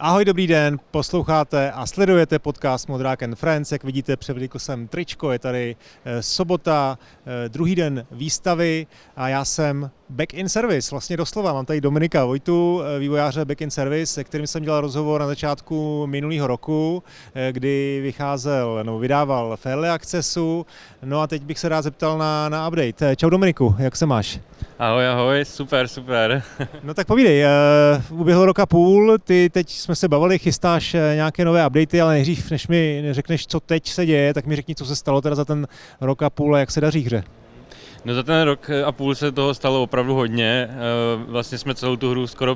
Ahoj, dobrý den, posloucháte a sledujete podcast Modrák and Friends. Jak vidíte, převlíkl jsem tričko, je tady sobota, druhý den výstavy a já jsem Back in Service, vlastně doslova. Mám tady Dominika Vojtu, vývojáře Back in Service, se kterým jsem dělal rozhovor na začátku minulého roku, kdy vydával v Early Accessu. No a teď bych se rád zeptal na update. Čau Dominiku, jak se máš? Ahoj, super. No tak povídej, uběhlo rok a půl, ty teď jsme se bavili, chystáš nějaké nové updaty, ale nejdřív, než mi řekneš, co teď se děje, tak mi řekni, co se stalo teda za ten rok a půl a jak se daří hře. No za ten rok a půl se toho stalo opravdu hodně. Vlastně jsme celou tu hru skoro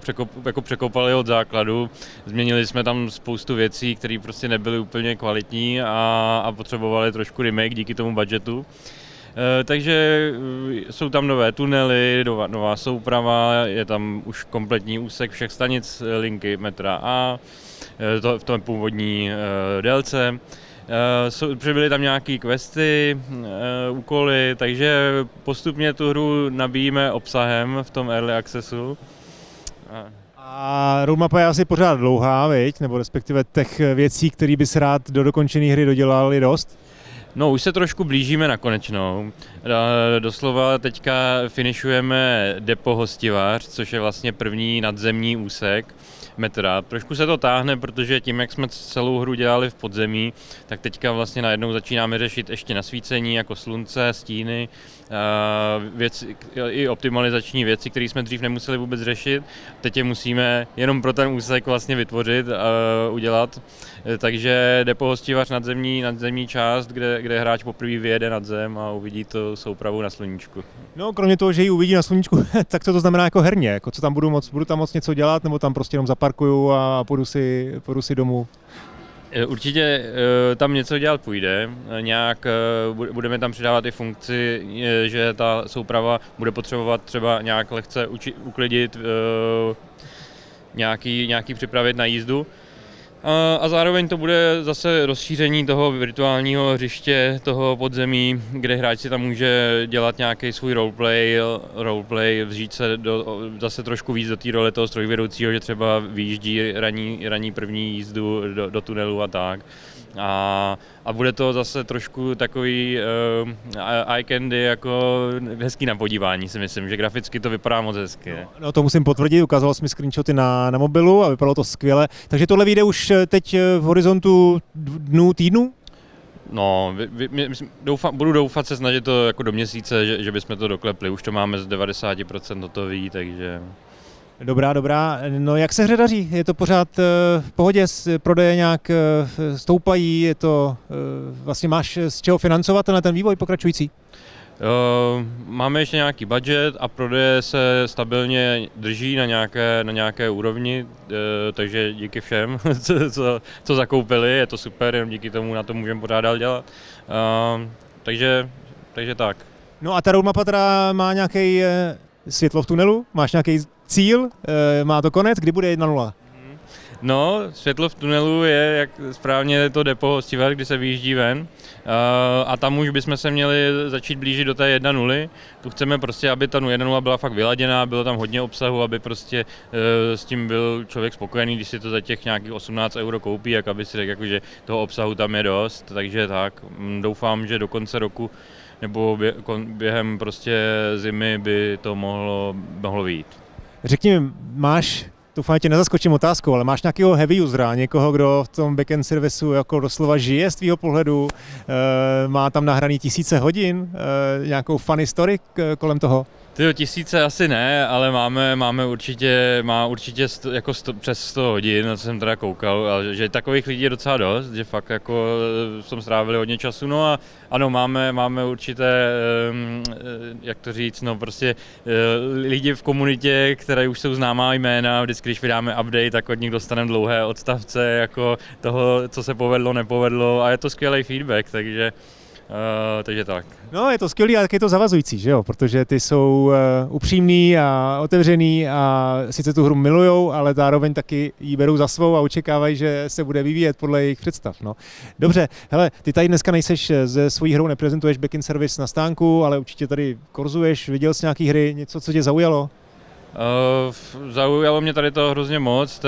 překopali od základu. Změnili jsme tam spoustu věcí, které prostě nebyly úplně kvalitní a potřebovali trošku remake díky tomu budgetu. Takže jsou tam nové tunely, nová souprava, je tam už kompletní úsek všech stanic linky metra A, v tom původní délce. Přibyly tam nějaké questy, úkoly, takže postupně tu hru nabíjíme obsahem v tom Early Accessu. A roadmapa je asi pořád dlouhá, viď? Nebo respektive těch věcí, které bys rád do dokončené hry dodělal, je dost? No, už se trošku blížíme na konečnou. Doslova teďka finišujeme depo Hostivář, což je vlastně první nadzemní úsek metra. Trošku se to táhne, protože tím, jak jsme celou hru dělali v podzemí, tak teďka vlastně najednou začínáme řešit ještě nasvícení, jako slunce, stíny, i optimalizační věci, které jsme dřív nemuseli vůbec řešit. Teď je musíme jenom pro ten úsek vlastně vytvořit a udělat. Takže depo Hostivář nadzemní část, kde hráč poprvé vyjede nad zem a uvidí to soupravu na sluníčku. No, kromě toho, že ji uvidí na sluníčku, tak to znamená jako herně, jako co tam budu tam moc něco dělat, nebo tam prostě jenom zaparkuju a půjdu si domů. Určitě tam něco dělat půjde, budeme tam přidávat i funkci, že ta souprava bude potřebovat třeba nějak lehce uklidit, nějaký připravit na jízdu. A zároveň to bude zase rozšíření toho virtuálního hřiště, toho podzemí, kde hráč si tam může dělat nějaký svůj roleplay, vžít se zase trošku víc do té role toho strojvedoucího, že třeba vyjíždí ranní první jízdu do tunelu a tak. A bude to zase trošku takový eye candy, jako hezký na podívání, si myslím, že graficky to vypadá moc hezky. No to musím potvrdit, ukázal jsi mi screenshoty na mobilu a vypadalo to skvěle. Takže tohle vyjde už teď v horizontu týdnů? No, budu doufat se snažit to jako do měsíce, že bychom to doklepli. Už to máme z 90% hotový, takže... Dobrá. No jak se hře daří? Je to pořád v pohodě, prodeje nějak stoupají, je to, vlastně máš z čeho financovat ten vývoj pokračující? Máme ještě nějaký budget a prodeje se stabilně drží na nějaké úrovni, takže díky všem, co zakoupili, je to super, jenom díky tomu na to můžeme pořád dál dělat. Takže tak. No a ta roadmapa teda má nějaký světlo v tunelu? Máš nějaký cíl? Má to konec? Kdy bude 1.0? No, světlo v tunelu je, jak správně to depo Hostivář, kdy se vyjíždí ven. A tam už bychom se měli začít blížit do té 1.0. Tu chceme prostě, aby ta 1.0 byla fakt vyladěná, bylo tam hodně obsahu, aby prostě s tím byl člověk spokojený, když si to za těch nějakých 18 € koupí, jak aby si řekl, jako, že toho obsahu tam je dost. Takže tak, doufám, že do konce roku nebo během prostě zimy by to mohlo vyjít. Řekni mi, doufám, tě nezaskočím otázkou, ale máš nějakého heavy usera, někoho, kdo v tom backend servisu jako doslova žije z tvýho pohledu, má tam nahraný tisíce hodin, nějakou funny story kolem toho? Tyjo, tisíce asi ne, ale má určitě přes 100 hodin, na co jsem teda koukal, a že takových lidí je docela dost, že fakt jako v tom strávili hodně času, no a ano, máme určité, jak to říct, no prostě lidi v komunitě, které už jsou známá jména, vždycky, když vydáme update, tak od nich dostaneme dlouhé odstavce, jako toho, co se povedlo, nepovedlo a je to skvělý feedback, takže tak. No, je to skvělý a tak je to zavazující, že jo? Protože ty jsou upřímný a otevřený a sice tu hru milujou, ale zároveň taky ji berou za svou a očekávají, že se bude vyvíjet podle jejich představ. No. Dobře, hele, ty tady dneska nejseš se svojí hrou, neprezentuješ back in service na stánku, ale určitě tady korzuješ, viděl jsi nějaký hry, něco, co tě zaujalo? Zaujalo mě tady to hrozně moc,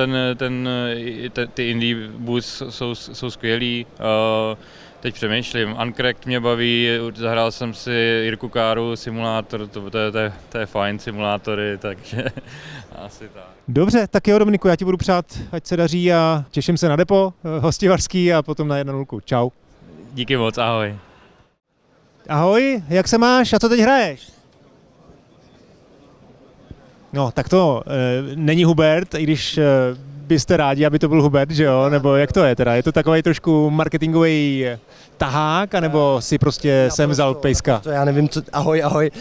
ty indie booths jsou skvělý. Teď přemýšlím, Uncracked mě baví, zahrál jsem si Jirku Káru, simulátor, to je fajn, simulátory, takže asi tak. Dobře, tak jo Dominiku, já ti budu přát, ať se daří a těším se na depo hostivarský a potom na 1:0. Čau. Díky moc, ahoj. Ahoj, jak se máš a co teď hraješ? No, tak to není Hubert, i když byste rádi, aby to byl Hubert, že jo? Nebo jak to je teda? Je to takový trošku marketingový tahák, anebo si prostě sem vzal pejska? To já nevím, co... Ahoj.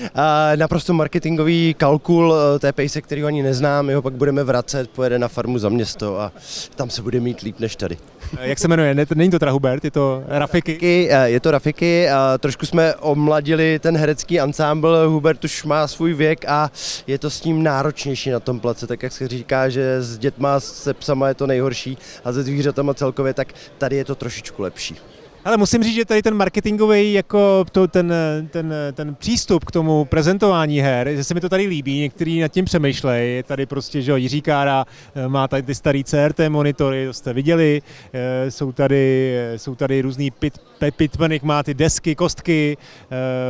Naprosto marketingový kalkul, to je pejsek, který ho ani neznám, jeho pak budeme vracet, pojede na farmu za město a tam se bude mít líp než tady. Jak se jmenuje? Není to teda Hubert, je to Rafiky? Je to Rafiky, trošku jsme omladili ten herecký ansámbl, Hubert už má svůj věk a je to s tím náročnější na tom place, tak jak se říká, že s dětma, se psama je to nejhorší a se zvířatama celkově, tak tady je to trošičku lepší. Ale musím říct, že tady ten marketingový, jako ten přístup k tomu prezentování her, že se mi to tady líbí, někteří nad tím přemýšlejí, je tady prostě, že Jiří Kára má tady ty starý CRT monitory, to jste viděli, jsou tady různý Pitmanik má ty desky, kostky,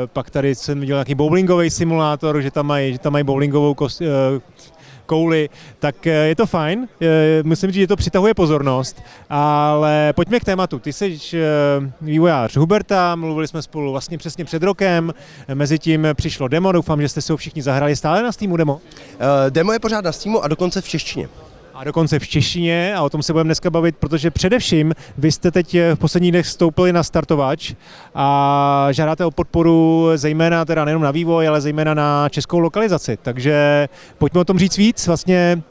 pak tady jsem viděl nějaký bowlingový simulátor, že tam mají bowlingovou kouli, tak je to fajn. Musím říct, že to přitahuje pozornost, ale pojďme k tématu. Ty jsi vývojář Huberta, mluvili jsme spolu vlastně přesně před rokem, mezitím přišlo demo, doufám, že jste si ho všichni zahrali. Stále na Steamu demo? Demo je pořád na Steamu a dokonce v češtině. A dokonce v češtině a o tom se budeme dneska bavit, protože především vy jste teď v posledních dnech vstoupili na startovač a žádáte o podporu zejména teda nejenom na vývoj, ale zejména na českou lokalizaci. Takže pojďme o tom říct víc, vlastně,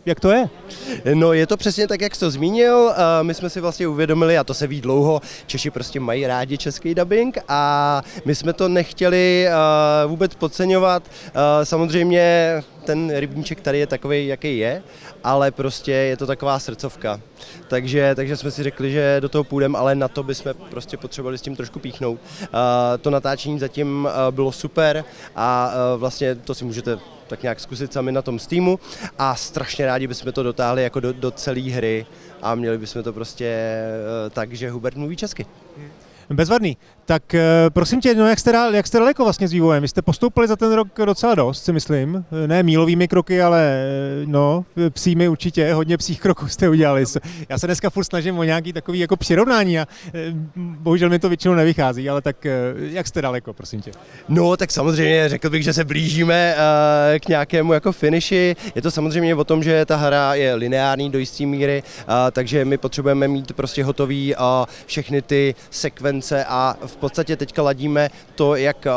jak to je? No je to přesně tak, jak jsi to zmínil, my jsme si vlastně uvědomili, a to se ví dlouho, Češi prostě mají rádi český dubbing a my jsme to nechtěli vůbec podceňovat, samozřejmě ten rybníček tady je takový, jaký je, ale prostě je to taková srdcovka. Takže jsme si řekli, že do toho půjdeme, ale na to bychom prostě potřebovali s tím trošku píchnout. To natáčení zatím bylo super a vlastně to si můžete tak nějak zkusit sami na tom Steamu a strašně rádi bychom to dotáhli jako do celé hry a měli bychom to prostě tak, že Hubert mluví česky. Bezvadný. Tak prosím tě, jak jste daleko vlastně s vývojem? Vy jste postoupili za ten rok docela dost, si myslím. Ne mílovými kroky, ale psími určitě, hodně psích kroků jste udělali. Já se dneska furt snažím o nějaký takový jako přirovnání a bohužel mi to většinou nevychází, ale tak jak jste daleko, prosím tě? No, tak samozřejmě řekl bych, že se blížíme k nějakému jako finiši. Je to samozřejmě o tom, že ta hra je lineární do jisté míry, takže my potřebujeme mít prostě hotový všechny ty sekvence a v podstatě teďka ladíme to, jak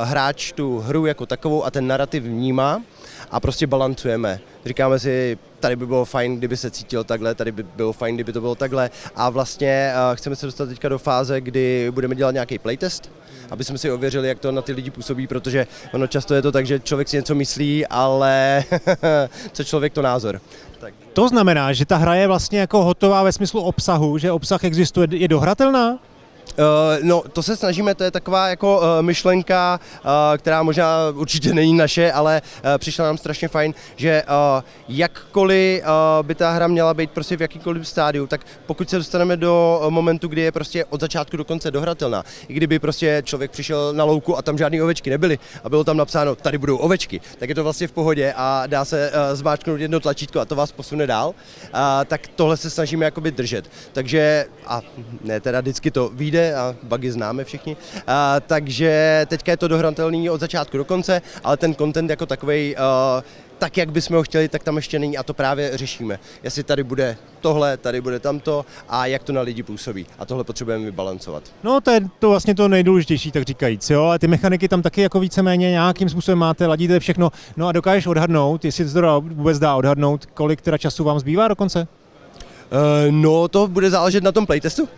hráč tu hru jako takovou a ten narrativ vnímá a prostě balancujeme. Říkáme si, tady by bylo fajn, kdyby se cítil takhle, tady by bylo fajn, kdyby to bylo takhle a vlastně chceme se dostat teďka do fáze, kdy budeme dělat nějaký playtest, aby jsme si ověřili, jak to na ty lidi působí, protože ono často je to tak, že člověk si něco myslí, ale co člověk to názor. Tak. To znamená, že ta hra je vlastně jako hotová ve smyslu obsahu, že obsah existuje, je dohratelná? No, to se snažíme, to je taková jako myšlenka, která možná určitě není naše, ale přišla nám strašně fajn, že jakkoliv by ta hra měla být prostě v jakýkoliv stádiu, tak pokud se dostaneme do momentu, kdy je prostě od začátku do konce dohratelná, i kdyby prostě člověk přišel na louku a tam žádný ovečky nebyly a bylo tam napsáno, tady budou ovečky, tak je to vlastně v pohodě a dá se zmáčknout jedno tlačítko a to vás posune dál, tak tohle se snažíme jakoby držet. Takže, a ne teda vždycky to vyjde, a bugy známe všichni, takže teďka je to dohratelný od začátku do konce, ale ten content jako takovej, tak jak bychom ho chtěli, tak tam ještě není a to právě řešíme. Jestli tady bude tohle, tady bude tamto a jak to na lidi působí a tohle potřebujeme vybalancovat. No to je to vlastně to nejdůležitější, tak říkajíc, jo, a ty mechaniky tam taky jako víceméně nějakým způsobem máte, ladíte všechno, no a dokážeš odhadnout, jestli to vůbec dá odhadnout, kolik teda času vám zbývá do konce? No, to bude záležet na tom playtestu,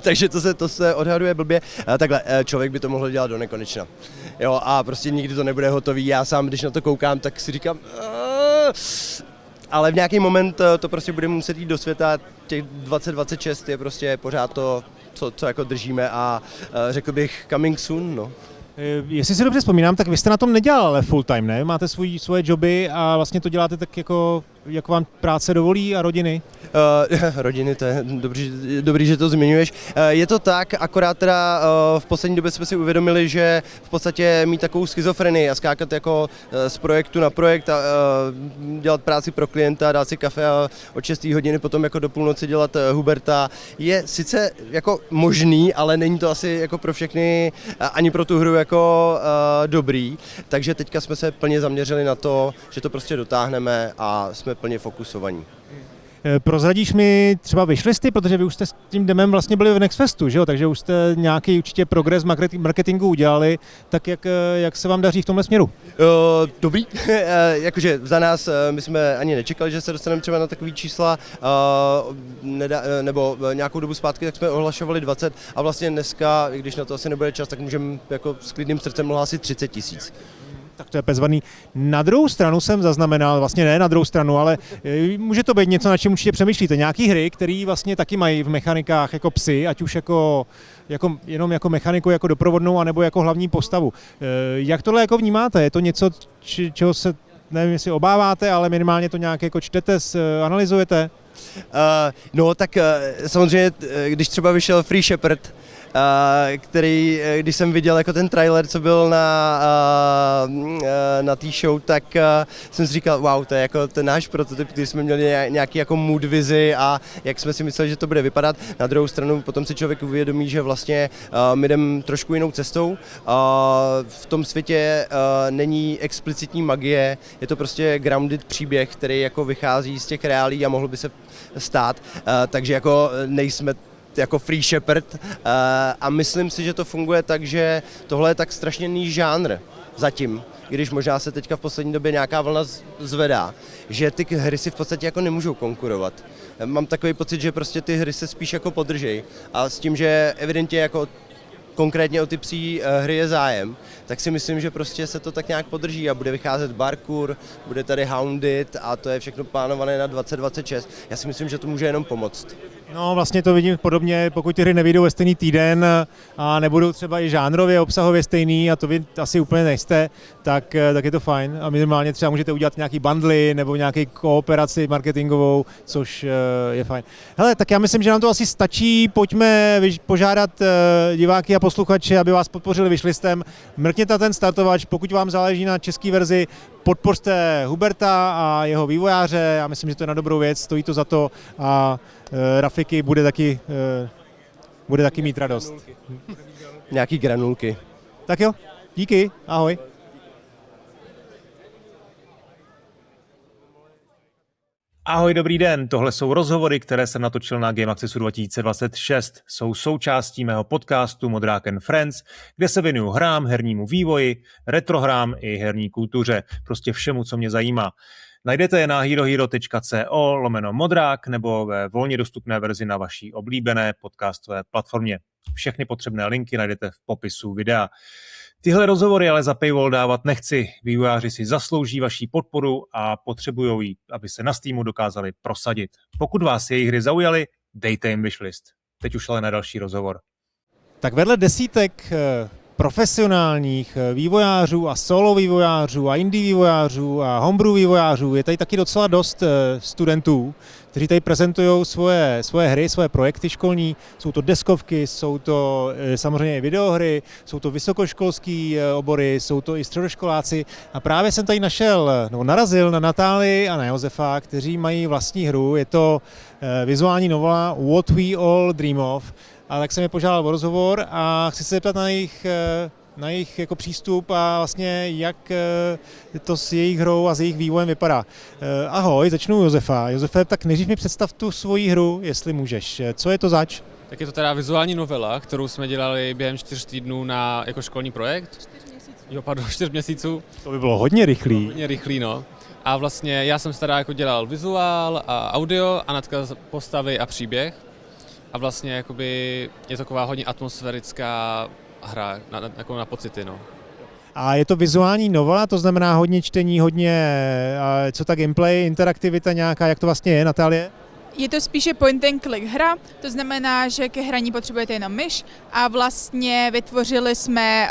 takže to se odhaduje blbě. Takhle, člověk by to mohl dělat do nekonečna. Jo, a prostě nikdy to nebude hotový. Já sám, když na to koukám, tak si říkám, ale v nějaký moment to prostě bude muset jít do světa. Těch 2026 je prostě pořád to, co jako držíme a řekl bych coming soon, no. Jestli si dobře vzpomínám, tak vy jste na tom nedělal ale full time, ne? Máte svoje joby a vlastně to děláte tak jako vám práce dovolí a rodiny? Rodiny, to je dobrý, že to zmiňuješ. Je to tak, akorát teda v poslední době jsme si uvědomili, že v podstatě mít takovou schizofrenii a skákat jako z projektu na projekt a dělat práci pro klienta, dát si kafe a od 6. hodiny potom jako do půlnoci dělat Huberta je sice jako možný, ale není to asi jako pro všechny ani pro tu hru jako dobrý, takže teďka jsme se plně zaměřili na to, že to prostě dotáhneme a jsme plně fokusovaní. Prozradíš mi třeba wishlisty, protože vy už jste s tím demem vlastně byli v Nextfestu, že jo? Takže už jste nějaký určitě progres marketingu udělali, tak jak se vám daří v tomhle směru? Dobrý, jakože za nás my jsme ani nečekali, že se dostaneme třeba na takový čísla, nebo nějakou dobu zpátky, tak jsme ohlašovali 20 a vlastně dneska, i když na to asi nebude čas, tak můžeme jako s klidným srdcem ohlásit 30 000. Tak to je bezvadný. Na druhou stranu jsem zaznamenal, vlastně ne na druhou stranu, ale může to být něco, na čem určitě přemýšlíte. Nějaký hry, které vlastně taky mají v mechanikách jako psy, ať už jenom jako mechaniku, jako doprovodnou, anebo jako hlavní postavu. Jak tohle jako vnímáte? Je to něco, čeho se, nevím, jestli obáváte, ale minimálně to nějak jako čtete, analyzujete? No tak samozřejmě, když třeba vyšel Free Shepherd, který, když jsem viděl jako ten trailer, co byl na té show, tak jsem si říkal, wow, to je jako ten náš prototyp, který jsme měli nějaký jako mood vizi a jak jsme si mysleli, že to bude vypadat. Na druhou stranu potom si člověk uvědomí, že vlastně my jdeme trošku jinou cestou. V tom světě není explicitní magie, je to prostě grounded příběh, který jako vychází z těch reálí a mohl by se stát, takže jako nejsme jako Free Shepherd a myslím si, že to funguje tak, že tohle je tak strašně níž žánr zatím, když možná se teďka v poslední době nějaká vlna zvedá, že ty hry si v podstatě jako nemůžou konkurovat. Mám takový pocit, že prostě ty hry se spíš jako podržej a s tím, že evidentně jako konkrétně o ty psí hry je zájem, tak si myslím, že prostě se to tak nějak podrží a bude vycházet Barkur, bude tady Hounded a to je všechno plánované na 2026. Já si myslím, že to může jenom pomoct. No vlastně to vidím podobně, pokud ty hry nevyjdou ve stejný týden a nebudou třeba i žánrově, obsahově stejný a to vy asi úplně nejste, tak je to fajn a minimálně třeba můžete udělat nějaký bundly nebo nějaký kooperaci marketingovou, což je fajn. Hele, tak já myslím, že nám to asi stačí, pojďme požádat diváky a posluchače, aby vás podpořili wishlistem, mrkněte ten startovač, pokud vám záleží na české verzi, podpořte Huberta a jeho vývojáře, já myslím, že to je na dobrou věc, stojí to za to a Rafiky bude taky mít radost. Nějaký granulky. Tak jo, díky, ahoj. Ahoj, dobrý den, tohle jsou rozhovory, které jsem natočil na Game Accessu 2026. Jsou součástí mého podcastu Modrák & Friends, kde se věnuju hrám, hernímu vývoji, retrohrám i herní kultuře, prostě všemu, co mě zajímá. Najdete je na herohero.co/modrák nebo ve volně dostupné verzi na vaší oblíbené podcastové platformě. Všechny potřebné linky najdete v popisu videa. Tyhle rozhovory ale za paywall dávat nechci. Vývojáři si zaslouží vaši podporu a potřebují ji, aby se na Steamu dokázali prosadit. Pokud vás jejich hry zaujaly, dejte jim wishlist. Teď už ale na další rozhovor. Tak vedle desítek profesionálních vývojářů a solo vývojářů a indie vývojářů a homebrew vývojářů je tady taky docela dost studentů, kteří tady prezentují svoje hry, svoje projekty školní. Jsou to deskovky, jsou to samozřejmě i videohry, jsou to vysokoškolský obory, jsou to i středoškoláci. A právě jsem tady narazil na Natálii a na Josefa, kteří mají vlastní hru. Je to vizuální novela What We All Dream Of. A tak jsem je požádal o rozhovor a chci se zeptat na jejich jako přístup a vlastně jak to s jejich hrou a s jejich vývojem vypadá. Ahoj, začnu Josefa. Josefe, tak nejdřív mi představ tu svoji hru, jestli můžeš. Co je to zač? Tak je to teda vizuální novela, kterou jsme dělali během 4 týdnů jako školní projekt. 4 měsíců. To by bylo hodně rychlý. Hodně rychlý, no. A vlastně já jsem teda jako dělal vizuál a audio a Natka postavy a příběh. A vlastně jakoby je to taková hodně atmosférická hra na pocity, no. A je to vizuální novela, to znamená hodně čtení, co ta gameplay, interaktivita nějaká, jak to vlastně je, Natálie? Je to spíše point and click hra, to znamená, že ke hraní potřebujete jenom myš a vlastně vytvořili jsme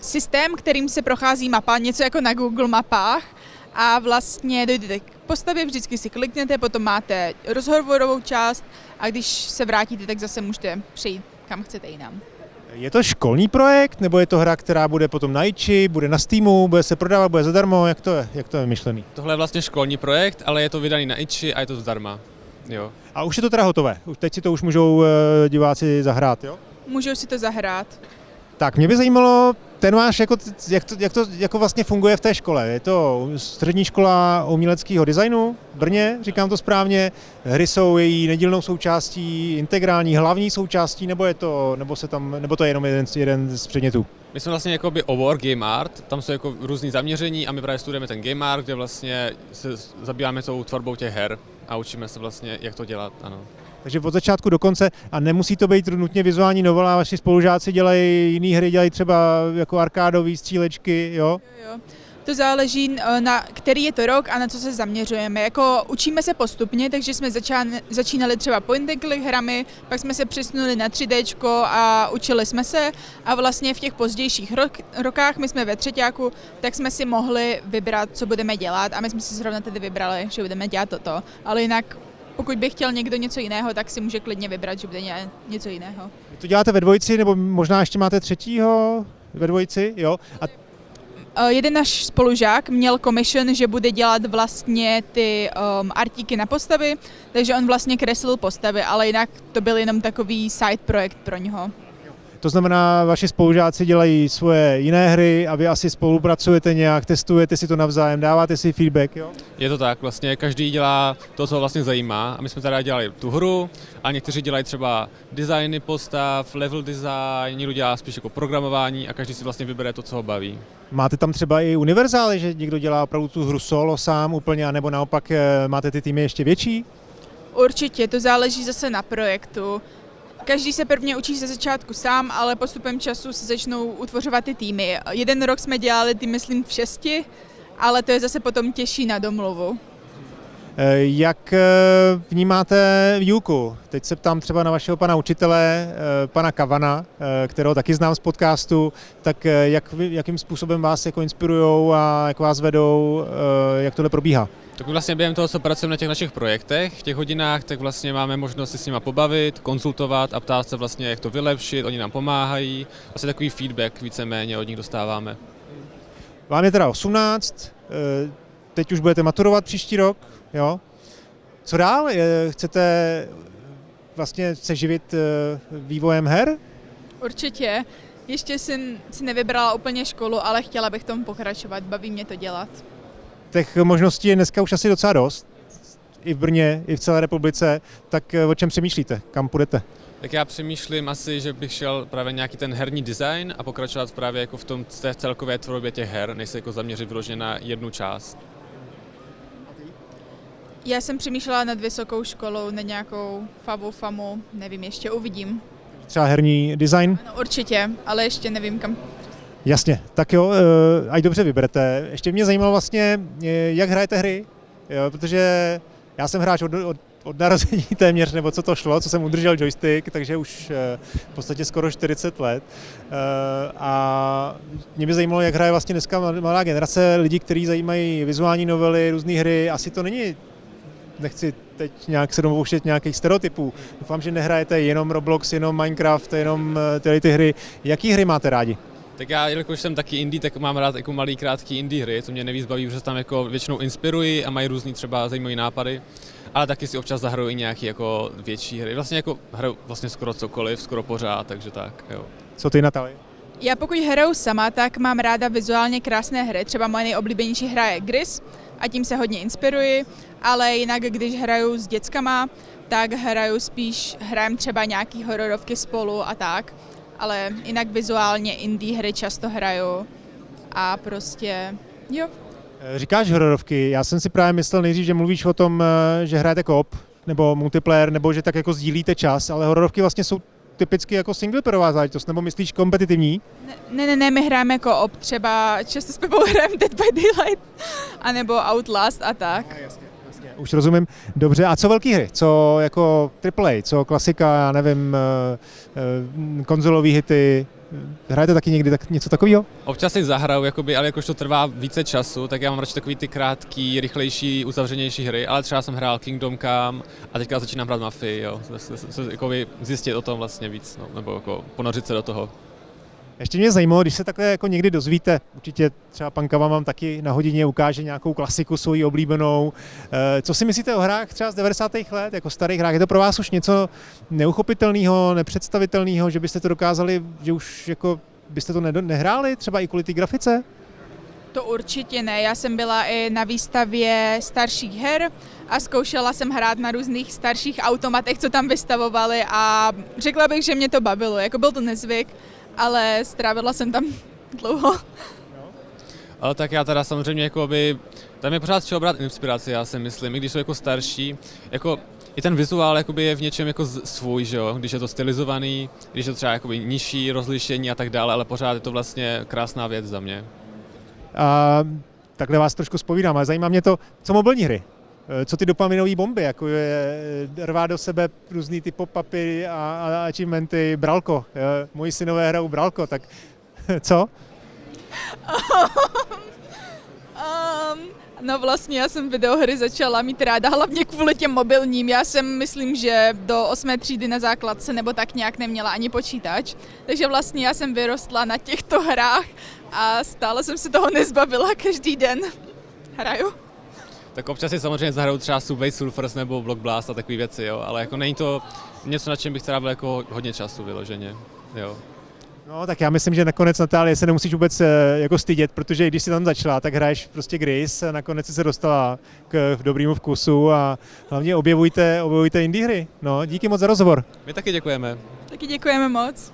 systém, kterým se prochází mapa, něco jako na Google mapách a vlastně dojdete k postavě, vždycky si kliknete, potom máte rozhovorovou část a když se vrátíte, tak zase můžete přejít kam chcete jinam. Je to školní projekt, nebo je to hra, která bude potom na Itchi, bude na Steamu, bude se prodávat, bude zadarmo, jak to je myšlený? Tohle je vlastně školní projekt, ale je to vydaný na Itchi a je to zdarma. Jo. A už je to teda hotové, teď si to už můžou diváci zahrát, jo? Můžou si to zahrát. Tak, mě by zajímalo, ten váš, jak to vlastně funguje v té škole. Je to střední škola uměleckého designu v Brně, říkám to správně. Hry jsou její nedílnou součástí, integrální, hlavní součástí, nebo to je jenom jeden z předmětů? My jsme vlastně jakoby obor Game Art, tam jsou jako různý zaměření a my právě studujeme ten Game Art, kde vlastně se zabýváme tou tvorbou těch her a učíme se vlastně, jak to dělat, ano. Takže od začátku do konce, a nemusí to být nutně vizuální novela, vaši spolužáci dělají jiné hry, dělají třeba jako arkádové střílečky, jo? Jo. To záleží, na který je to rok a na co se zaměřujeme. Jako učíme se postupně, takže jsme začínali třeba point and click hrami, pak jsme se přesunuli na 3D a učili jsme se a vlastně v těch pozdějších rokách, my jsme ve třeťáku, tak jsme si mohli vybrat, co budeme dělat a my jsme si zrovna tedy vybrali, že budeme dělat toto, ale jinak pokud by chtěl někdo něco jiného, tak si může klidně vybrat, že bude něco jiného. Vy to děláte ve dvojici, nebo možná ještě máte třetího ve dvojici, jo? Jeden náš spolužák měl commission, že bude dělat vlastně ty artíky na postavy, takže on vlastně kreslil postavy, ale jinak to byl jenom takový side projekt pro něho. To znamená, vaši spolužáci dělají svoje jiné hry a vy asi spolupracujete nějak, testujete si to navzájem, dáváte si feedback, jo? Je to tak, vlastně každý dělá to, co ho vlastně zajímá a my jsme teda dělali tu hru a někteří dělají třeba designy postav, level design, někdo dělá spíš jako programování a každý si vlastně vybere to, co ho baví. Máte tam třeba i univerzály, že někdo dělá opravdu tu hru solo sám úplně, anebo naopak máte ty týmy ještě větší? Určitě, to záleží zase na projektu. Každý se prvně učí ze začátku sám, ale postupem času se začnou utvořovat ty týmy. Jeden rok jsme dělali tým, myslím, v 6, ale to je zase potom těžší na domluvu. Jak vnímáte výuku? Teď se ptám třeba na vašeho pana učitele, pana Kavana, kterého taky znám z podcastu, tak jakým způsobem vás jako inspirujou a jak vás vedou, jak tohle probíhá? Tak my vlastně během toho, co pracujeme na těch našich projektech, v těch hodinách, tak vlastně máme možnost si s nima pobavit, konzultovat a ptát se vlastně, jak to vylepšit, oni nám pomáhají. Vlastně takový feedback víceméně od nich dostáváme. Vám je teda 18, teď už budete maturovat příští rok, jo? Co dál? Chcete vlastně se živit vývojem her? Určitě. Ještě si nevybrala úplně školu, ale chtěla bych tomu pokračovat, baví mě to dělat. Těch možností je dneska už asi docela dost, i v Brně, i v celé republice, tak o čem přemýšlíte, kam půjdete? Tak já přemýšlím asi, že bych šel právě nějaký ten herní design a pokračovat právě jako v tom té celkové tvorbě těch her, než se jako zaměřit vyloženě na jednu část. Já jsem přemýšlela nad vysokou školou, na nějakou FAMu, nevím, ještě uvidím. Třeba herní design? No, určitě, ale ještě nevím kam. Jasně, tak jo, ať dobře vyberete. Ještě mě zajímalo vlastně, jak hrajete hry, jo, protože já jsem hráč od narození téměř, nebo co to šlo, co jsem udržel joystick, takže už v podstatě skoro 40 let. A mě by zajímalo, jak hraje vlastně dneska mladá generace lidí, kteří zajímají vizuální novely, různé hry. Asi to není, nechci teď nějak se domouštět nějakých stereotypů. Doufám, že nehrajete jenom Roblox, jenom Minecraft, jenom ty hry. Jaký hry máte rádi? Tak já, jelikož jsem taky indie, tak mám rád jako malý, krátký indie hry, to mě nejvíc baví, protože tam jako většinou inspirují a mají různý třeba zajímavé nápady, ale taky si občas zahraju i nějaký jako větší hry. Vlastně jako hraju vlastně skoro cokoliv, skoro pořád, takže tak, jo. Co ty, Natali? Já pokud hraju sama, tak mám ráda vizuálně krásné hry. Třeba moje nejoblíbenější hra je Gris a tím se hodně inspiruji, ale jinak když hraju s dětskama, tak hrajem třeba nějaký hororovky spolu a tak. Ale jinak vizuálně indie hry často hraju a prostě jo. Říkáš hororovky, já jsem si právě myslel nejdřív, že mluvíš o tom, že hrajete co-op nebo multiplayer, nebo že tak jako sdílíte čas, ale hororovky vlastně jsou typicky jako singleplayerová záležitost, nebo myslíš kompetitivní? Ne, my hrajeme co-op, třeba často spolu hrajeme Dead by Daylight, anebo Outlast a tak. Jasně. Už rozumím. Dobře, a co velké hry? Co jako AAA, co klasika, já nevím, konzolové hity? Hrajete taky někdy něco takového? Občas si zahraju, jakoby, ale jakož to trvá více času, tak já mám radši takový ty krátký, rychlejší, uzavřenější hry, ale třeba jsem hrál Kingdom Come a teďka začínám hrát Mafii, jo. Jakoby zjistit o tom vlastně víc, no, nebo jako ponořit se do toho. Ještě mě zajímalo, když se takhle jako někdy dozvíte, určitě třeba pan Kava vám taky na hodině ukáže nějakou klasiku svoji oblíbenou. Co si myslíte o hrách třeba z 90. let, jako starých hrách? Je to pro vás už něco neuchopitelného, nepředstavitelného, že byste to dokázali, že už jako byste to nehráli, třeba i kvůli té grafice? To určitě ne, já jsem byla i na výstavě starších her a zkoušela jsem hrát na různých starších automatech, co tam vystavovali a řekla bych, že mě to bavilo, jako byl to nezvyk, ale strávila jsem tam dlouho. Ale tak já teda samozřejmě jakoby, tam je pořád z čeho brát inspiraci, já si myslím, i když jsou jako starší, jako i ten vizuál jakoby je v něčem jako svůj, že jo, když je to stylizovaný, když je to třeba jakoby nižší rozlišení a tak dále, ale pořád je to vlastně krásná věc za mě. A takhle vás trošku zpovídám, ale zajímá mě to, co mobilní hry? Co ty dopaminové bomby, jako je rvá do sebe různý ty pop-upy a achievementy, Bralko. Moji synové hrajou Bralko, tak co? No vlastně já jsem videohry začala mít ráda, hlavně kvůli těm mobilním. Já jsem, myslím, že do 8. třídy na základce nebo tak nějak neměla ani počítač. Takže vlastně já jsem vyrostla na těchto hrách a stále jsem se toho nezbavila, každý den hraju. Tak občas si samozřejmě zahraju třeba Subway Surfers nebo Block Blast a takové věci, jo, ale jako není to něco, na čem bych trávil jako hodně času vyloženě, jo. No, tak já myslím, že nakonec, Natálie, se nemusíš vůbec jako stydět, protože když jsi tam začala, tak hraješ prostě Gris, nakonec jsi se dostala k dobrému vkusu a hlavně objevujte indie hry. No, díky moc za rozhovor. My taky děkujeme. Taky děkujeme moc.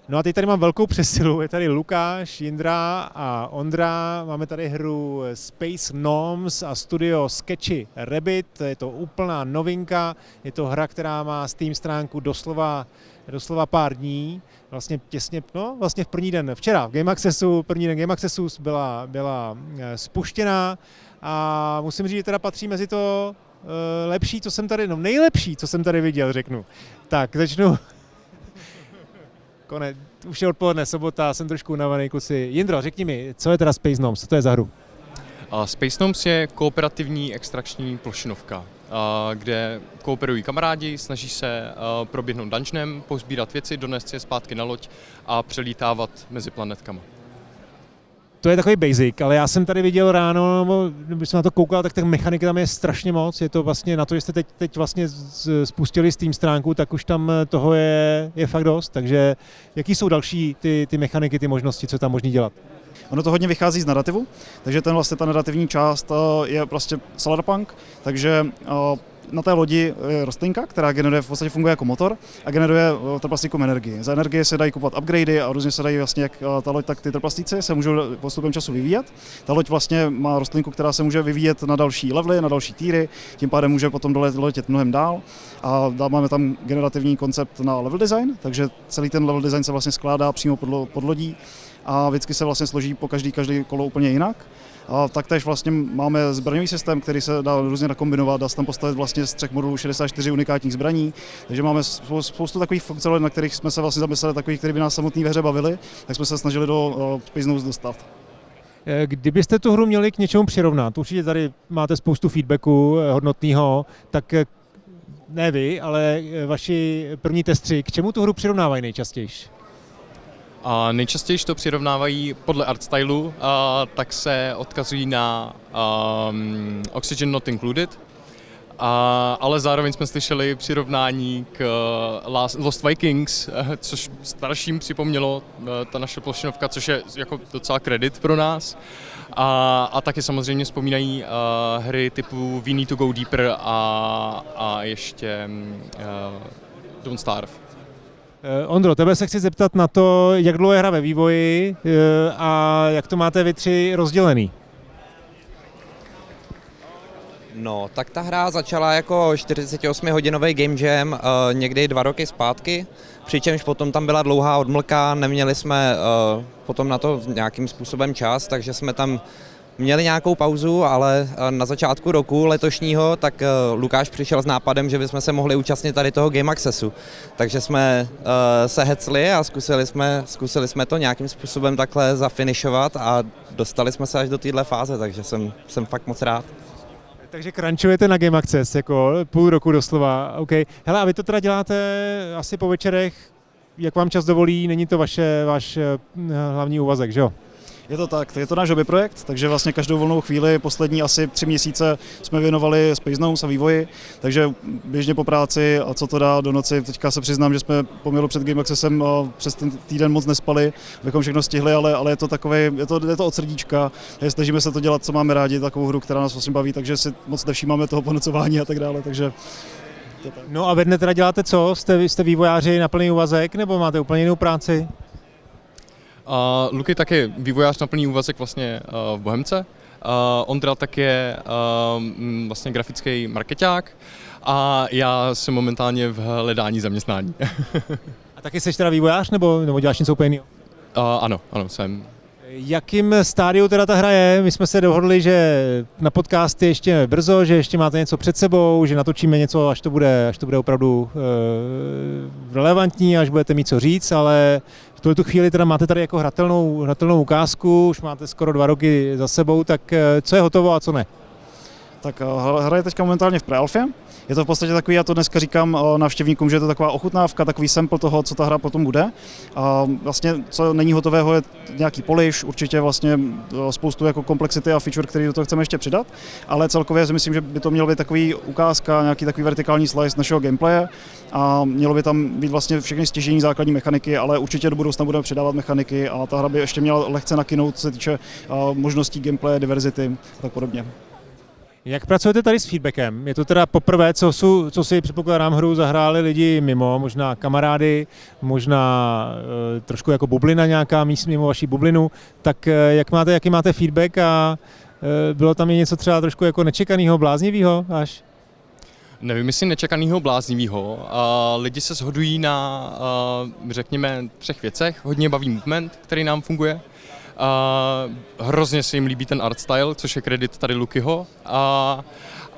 No a teď tady mám velkou přesilu, je tady Lukáš, Jindra a Ondra, máme tady hru Space Gnomes a studio Sketchy Rabbit, je to úplná novinka, je to hra, která má Steam stránku doslova pár dní, vlastně těsně, no vlastně v první den, včera v Game Accessu, první den Game Accessu byla spuštěná a musím říct, že teda patří mezi to lepší, co jsem tady, no nejlepší, co jsem tady viděl, řeknu. Tak, začnu. Konec, už je odpoledne, sobota, jsem trošku unavený, kluci. Jindro, řekni mi, co je teda Space Gnomes, co to je za hru? Space Gnomes je kooperativní extrakční plošinovka, kde kooperují kamarádi, snaží se proběhnout dungeonem, pozbírat věci, donést si je zpátky na loď a přelítávat mezi planetkama. To je takový basic, ale já jsem tady viděl ráno, když jsem na to koukal, tak těch mechaniky tam je strašně moc. Je to vlastně na to, že jste teď vlastně spustili Steam stránku, tak už tam toho je fakt dost. Takže jaký jsou další ty mechaniky, ty možnosti, co tam možný dělat? Ono to hodně vychází z narrativu, takže ta narrativní část je prostě solarpunk, takže na té lodi je rostlinka, která generuje, v podstatě funguje jako motor a generuje trpaslíkům energii. Za energie se dají kupovat upgradey a různě se dají vlastně jak ta loď, tak ty trpaslíci se můžou postupem času vyvíjet. Ta loď vlastně má rostlinku, která se může vyvíjet na další levely, na další týry, tím pádem může potom letět mnohem dál. A máme tam generativní koncept na level design, takže celý ten level design se vlastně skládá přímo pod lodí a vždycky se vlastně složí po každý kolo úplně jinak. A taktéž vlastně máme zbraňový systém, který se dá různě nakombinovat, dá se tam postavit vlastně z 3 modulů 64 unikátních zbraní, takže máme spoustu takových funkcí, na kterých jsme se vlastně zamysleli, takových, které by nás samotný ve hře bavili, tak jsme se snažili do Space Gnomes dostat. Kdybyste tu hru měli k něčemu přirovnat, určitě tady máte spoustu feedbacku hodnotného, tak ne vy, ale vaši první testři, k čemu tu hru přirovnávají nejčastěji? A nejčastěji to přirovnávají podle art stylu, tak se odkazují na Oxygen Not Included, ale zároveň jsme slyšeli přirovnání k Lost Vikings, což starším připomnělo ta naše plošinovka, což je jako docela kredit pro nás. A taky samozřejmě vzpomínají hry typu We Need to Go Deeper a ještě Don't Starve. Ondro, tebe se chci zeptat na to, jak dlouho je hra ve vývoji a jak to máte vy tři rozdělený? No, tak ta hra začala jako 48-hodinový game jam někdy 2 roky zpátky, přičemž potom tam byla dlouhá odmlka, neměli jsme potom na to nějakým způsobem čas, takže jsme tam měli nějakou pauzu, ale na začátku roku letošního tak Lukáš přišel s nápadem, že bychom se mohli účastnit tady toho Game Accessu. Takže jsme se hecli a zkusili jsme to nějakým způsobem takhle zafinišovat a dostali jsme se až do téhle fáze, takže jsem fakt moc rád. Takže crunchujete na Game Access, jako půl roku doslova, OK. Hele, a vy to teda děláte asi po večerech, jak vám čas dovolí, není to váš hlavní úvazek, že jo? Je to tak, je to náš hobby projekt, takže vlastně každou volnou chvíli, poslední asi 3 měsíce jsme věnovali Space Notes a vývoji, takže běžně po práci a co to dá do noci. Teďka se přiznám, že jsme poměru před Game Accessem přes ten týden moc nespali, abychom všechno stihli, ale je to takové, je to od srdíčka, snažíme se to dělat, co máme rádi, takovou hru, která nás vlastně baví, takže si moc nevšímáme toho ponocování a tak dále, takže No a ve dne teda děláte co? Jste vývojáři na plný úvazek nebo máte úplně jinou práci? Luky taky vývojář na plný úvazek vlastně v Bohemce. Ondra tak je vlastně grafický markeťák a já jsem momentálně v hledání zaměstnání. A taky jsi teda vývojář nebo děláš něco úplně jiného? Ano, jsem. Jakým stádiu teda ta hra je? My jsme se dohodli, že na podcasty ještě brzo, že ještě máte něco před sebou, že natočíme něco, až to bude opravdu relevantní, až budete mít co říct, ale v tuhle chvíli teda máte tady jako hratelnou ukázku, už máte skoro 2 roky za sebou, tak co je hotovo a co ne? Tak hra je teďka momentálně v prealfě. Je to v podstatě takový, já to dneska říkám návštěvníkům, že je to taková ochutnávka, takový sample toho, co ta hra potom bude. A vlastně, co není hotového, je nějaký polish, určitě vlastně spoustu jako komplexity a feature, který do toho chceme ještě přidat, ale celkově si myslím, že by to mělo být takový ukázka, nějaký takový vertikální slice našeho gameplaye a mělo by tam být vlastně všechny stěžení základní mechaniky, ale určitě do budoucna budeme přidávat mechaniky a ta hra by ještě měla lehce nakynout, co se týče možností gameplaye, diverzity a tak podobně. Jak pracujete tady s feedbackem? Je to teda poprvé, co si předpokládám hru zahráli lidi mimo, možná kamarády, možná trošku jako bublina nějaká mimo vaší bublinu, tak jaký máte feedback a bylo tam i něco třeba trošku jako nečekaného, bláznivého až? Nevím, jestli nečekanýho bláznivýho. Lidi se shodují na, řekněme, 3 věcech. Hodně baví movement, který nám funguje. Hrozně se jim líbí ten art style, což je kredit tady Lukyho.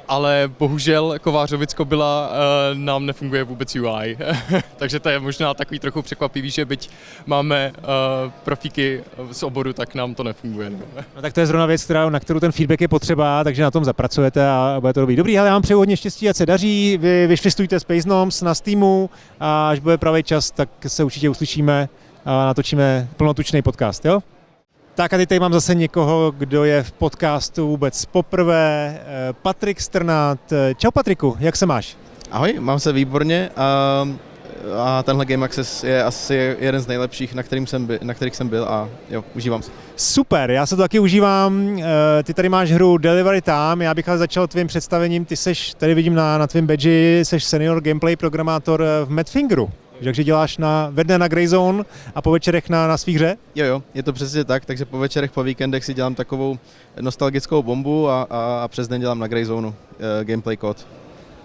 Ale bohužel Kovářovicko byla nám nefunguje vůbec UI. Takže to je možná takový trochu překvapivý, že byť máme profíky z oboru, tak nám to nefunguje. No tak to je zrovna věc, na kterou ten feedback je potřeba, takže na tom zapracujete a bude to dobrý. Ale já vám přeju hodně štěstí, ať se daří, vy vyšvistujte Space Noms na Steamu a až bude pravý čas, tak se určitě uslyšíme a natočíme plnotučný podcast, jo? Tak a teď tady mám zase někoho, kdo je v podcastu vůbec poprvé. Patrik Strnad. Čau Patriku, jak se máš? Ahoj, mám se výborně a tenhle Game Access je asi jeden z nejlepších, na kterých jsem byl a jo, užívám se. Super, já se to taky užívám. Ty tady máš hru Delivery Time, já bych ale začal tvým představením. Ty seš, tady vidím na tvém badži, seš senior gameplay programátor v Madfingeru. Takže děláš ve dne na Greyzone a po večerech na svý hře? Jo, je to přesně tak, takže po večerech, po víkendech si dělám takovou nostalgickou bombu a přes den dělám na Greyzoneu gameplay kód.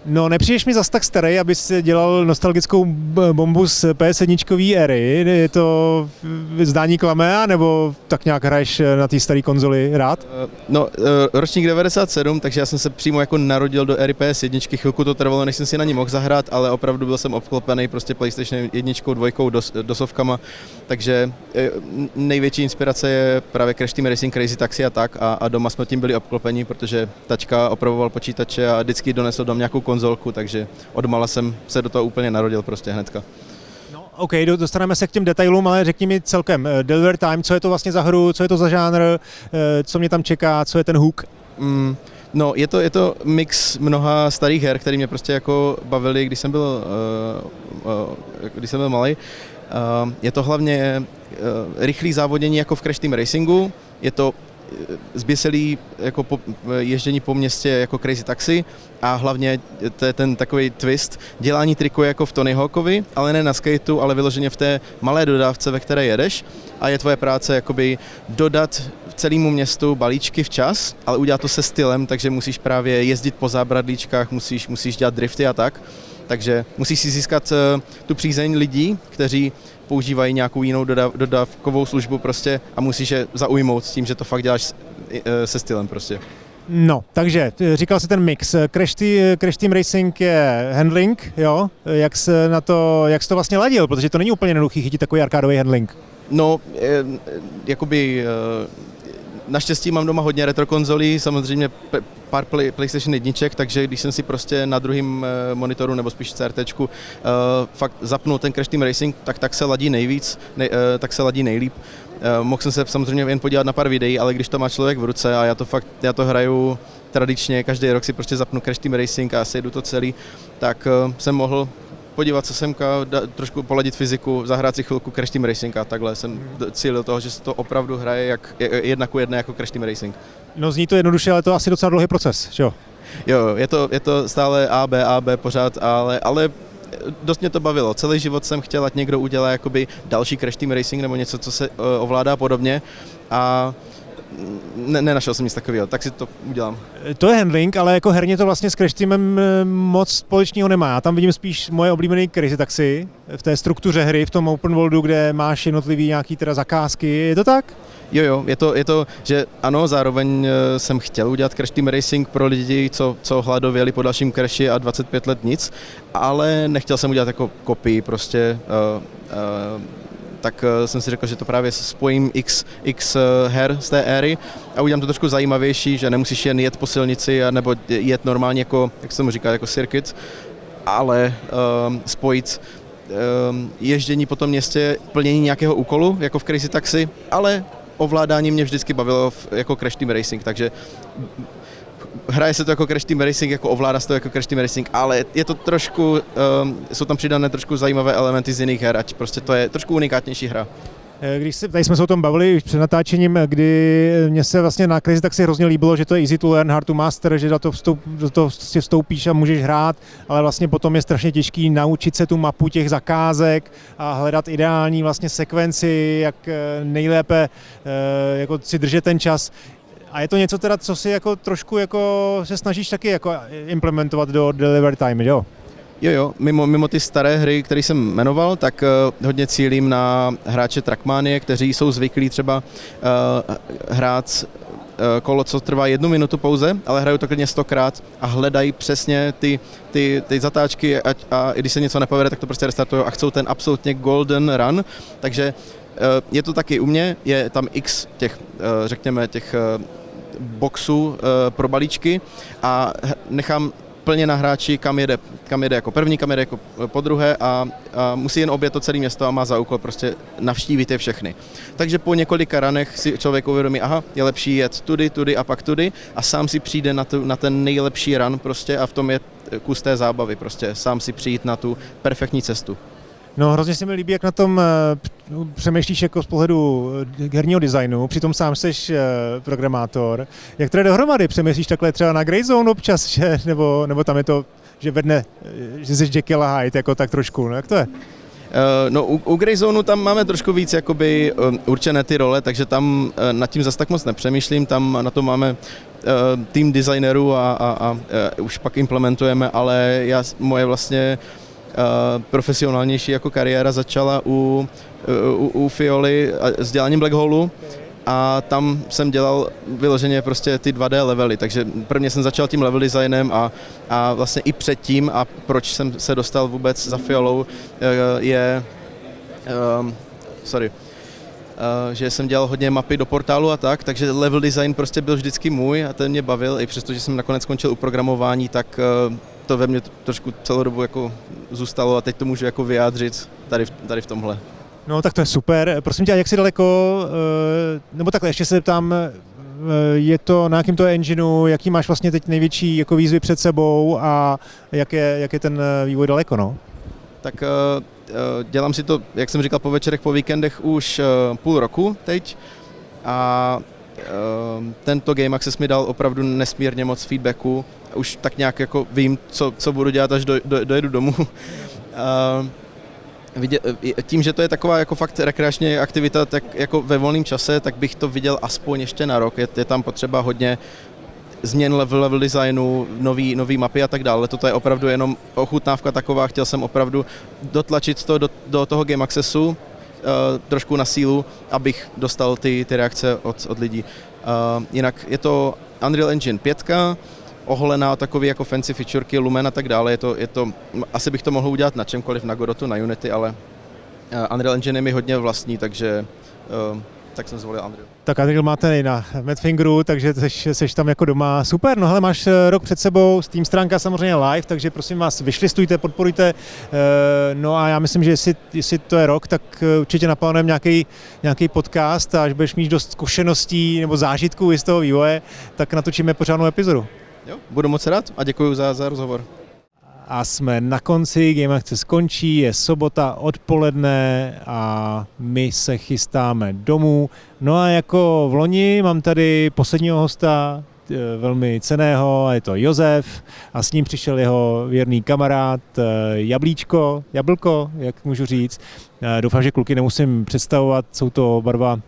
No, nepřijdeš mi zas tak starý, abys dělal nostalgickou bombu z PS1 éry. Je to zdání klame, nebo tak nějak hraješ na té staré konzoli rád? Ročník 97, takže já jsem se přímo jako narodil do éry PS1. Chvilku to trvalo, než jsem si na ní mohl zahrát, ale opravdu byl jsem obklopený prostě PlayStation 1, 2, dosovkama. Takže největší inspirace je právě Crash Team Racing, Crazy Taxi a tak. A doma jsme tím byli obklopeni, protože tačka opravoval počítače a vždycky donesl dom nějakou konzolku, takže odmala jsem se do toho úplně narodil prostě hnedka. No, OK, dostaneme se k těm detailům, ale řekni mi celkem Delivery Time, co je to vlastně za hru, co je to za žánr, co mě tam čeká, co je ten hook? No, je to mix mnoha starých her, které mě prostě jako bavily, když jsem byl malý. Je to hlavně rychlý závodění jako v Crash Team Racingu, je to zběsilý jako ježdění po městě jako Crazy Taxi a hlavně to je ten takový twist, dělání triku jako v Tony Hawkovi, ale ne na skateu, ale vyloženě v té malé dodávce, ve které jedeš a je tvoje práce jakoby dodat celému městu balíčky včas, ale udělat to se stylem, takže musíš právě jezdit po zábradlíčkách, musíš dělat drifty a tak. takže musíš si získat tu přízeň lidí, kteří používají nějakou jinou dodávkovou službu prostě a musíš je zaujmout s tím, že to fakt děláš se stylem prostě. No, takže říkal jsi ten mix. Crash Team Racing je handling, jo? Jak jsi to vlastně ladil, protože to není úplně jednoduchý chytit takový arkádový handling. No, jakoby naštěstí mám doma hodně retrokonzolí, samozřejmě pár PlayStation 1, takže když jsem si prostě na druhém monitoru nebo spíš CRTčku fakt zapnul ten Crash Team Racing, tak se ladí nejvíc, tak se ladí nejlíp. Mohl jsem se samozřejmě jen podívat na pár videí, ale když to má člověk v ruce a já to hraju tradičně, každý rok si prostě zapnu Crash Team Racing a sjedu to celý, tak jsem mohl podívat se semka, trošku poladit fyziku, zahrát si chvilku Crash Team Racing a takhle jsem cílil toho, že se to opravdu hraje jak 1:1 jako Crash Team Racing. No zní to jednoduše, ale to je asi docela dlouhý proces, že jo? Jo, je to stále A, B pořád, ale dost mě to bavilo. Celý život jsem chtěl, ať někdo udělá jakoby další Crash Team Racing nebo něco, co se ovládá podobně a nenašel jsem nic takového, tak si to udělám. To je handling, ale jako herně to vlastně s Crash Teamem moc společného nemá. Já tam vidím spíš moje oblíbené Crazy Taxi v té struktuře hry, v tom open worldu, kde máš jednotlivý nějaký teda zakázky. Je to tak? Jo, je to, že ano, zároveň jsem chtěl udělat Crash Team Racing pro lidi, co hladověli po dalším Crashi a 25 let nic, ale nechtěl jsem udělat jako kopii prostě, tak jsem si řekl, že to právě spojím x her z té éry a udělám to trošku zajímavější, že nemusíš jen jet po silnici nebo jet normálně jako, jak se mu říká, jako circuit, ale spojit ježdění po tom městě, plnění nějakého úkolu, jako v Crazy Taxi, ale ovládání mě vždycky bavilo jako Crash Team Racing, takže hraje se to jako Crash Team Racing, jako ovládá se to jako Crash Team Racing, ale je to trošku, jsou tam přidané trošku zajímavé elementy z jiných her, ať prostě to je trošku unikátnější hra. Tady jsme se o tom bavili před natáčením, kdy mě se vlastně na Crazy Taxi hrozně líbilo, že to je easy to learn, hard to master, že do toho vstoupíš a můžeš hrát, ale vlastně potom je strašně těžký naučit se tu mapu těch zakázek a hledat ideální vlastně sekvenci, jak nejlépe jako si držet ten čas. A je to něco teda, co si jako trošku jako se snažíš taky jako implementovat do delivery time, jo? Jo, mimo ty staré hry, které jsem jmenoval, tak hodně cílím na hráče Trackmanie, kteří jsou zvyklí třeba hrát kolo, co trvá 1 minutu pouze, ale hrajou to klidně 100krát a hledají přesně ty zatáčky a když se něco nepovede, tak to prostě restartují a chcou ten absolutně golden run, takže je to taky u mě, je tam x těch, řekněme, těch boxů pro balíčky a nechám plně na hráči, kam jede jako první, kam jede jako po druhé a musí jen objet to celé město a má za úkol prostě navštívit je všechny. Takže po několika ranech si člověk uvědomí, aha, je lepší jet tudy a pak tudy a sám si přijde na ten nejlepší run prostě a v tom je kus té zábavy prostě, sám si přijít na tu perfektní cestu. No, hrozně se mi líbí, jak na tom přemýšlíš jako z pohledu herního designu, přitom sám jsi programátor. Jak to jde dohromady? Přemýšlíš takhle třeba na Greyzone občas, že? Nebo tam je to, že vedne, že jsi Jekyll a Hyde, jako tak trošku, no jak to je? No, u Greyzoneu tam máme trošku víc jakoby určené ty role, takže tam nad tím zas tak moc nepřemýšlím, tam na to máme tým designerů a už pak implementujeme, ale moje vlastně profesionálnější jako kariéra začala u Fioly s děláním Black Holeu a tam jsem dělal vyloženě prostě ty 2D levely, takže prvně jsem začal tím level designem a vlastně i předtím a proč jsem se dostal vůbec za Fiolou že jsem dělal hodně mapy do portálu a tak, takže level design prostě byl vždycky můj a ten mě bavil, i přesto, že jsem nakonec skončil u programování, tak to ve mně trošku celou dobu jako zůstalo a teď to můžu jako vyjádřit tady v tomhle. No tak to je super. Prosím tě, jak jsi daleko, nebo takhle, ještě se zeptám, je to na jakým to je engineu, jaký máš vlastně teď největší jako výzvy před sebou a jak je ten vývoj daleko, no? Tak dělám si to, jak jsem říkal, po večerech, po víkendech už půl roku teď a tento Game Access mi dal opravdu nesmírně moc feedbacku. Už tak nějak jako vím, co budu dělat, až dojedu domů. Tím, že to je taková jako fakt rekreační aktivita, tak jako ve volném čase, tak bych to viděl aspoň ještě na rok. Je tam potřeba hodně změn level designu, nový mapy a tak dále. Toto je opravdu jenom ochutnávka taková, chtěl jsem opravdu dotlačit to do toho Game Accessu, trošku na sílu, abych dostal ty reakce od lidí. Jinak je to Unreal Engine 5, oholená takový jako fancy featureky, Lumen a tak dále. Je to, asi bych to mohl udělat na čemkoliv, na Godotu, na Unity, ale Unreal Engine je mi hodně vlastní, takže tak jsem zvolil Unreal. Tak Unreal máte na Madfingeru, takže seš tam jako doma. Super, no hele, máš rok před sebou, Steam stránka samozřejmě live, takže prosím vás, vyšlistujte, podporujte. No a já myslím, že jestli to je rok, tak určitě naplánujeme nějaký podcast a až budeš mít dost zkušeností nebo zážitků z toho vývoje, tak natočíme pořádnou epizodu. Jo, budu moc rád a děkuji za rozhovor. A jsme na konci, Game Access skončí, je sobota odpoledne a my se chystáme domů. No a jako v loni mám tady posledního hosta, velmi cenného, a je to Josef a s ním přišel jeho věrný kamarád Jablko, jak můžu říct. Doufám, že kluky nemusím představovat, jsou to oba dva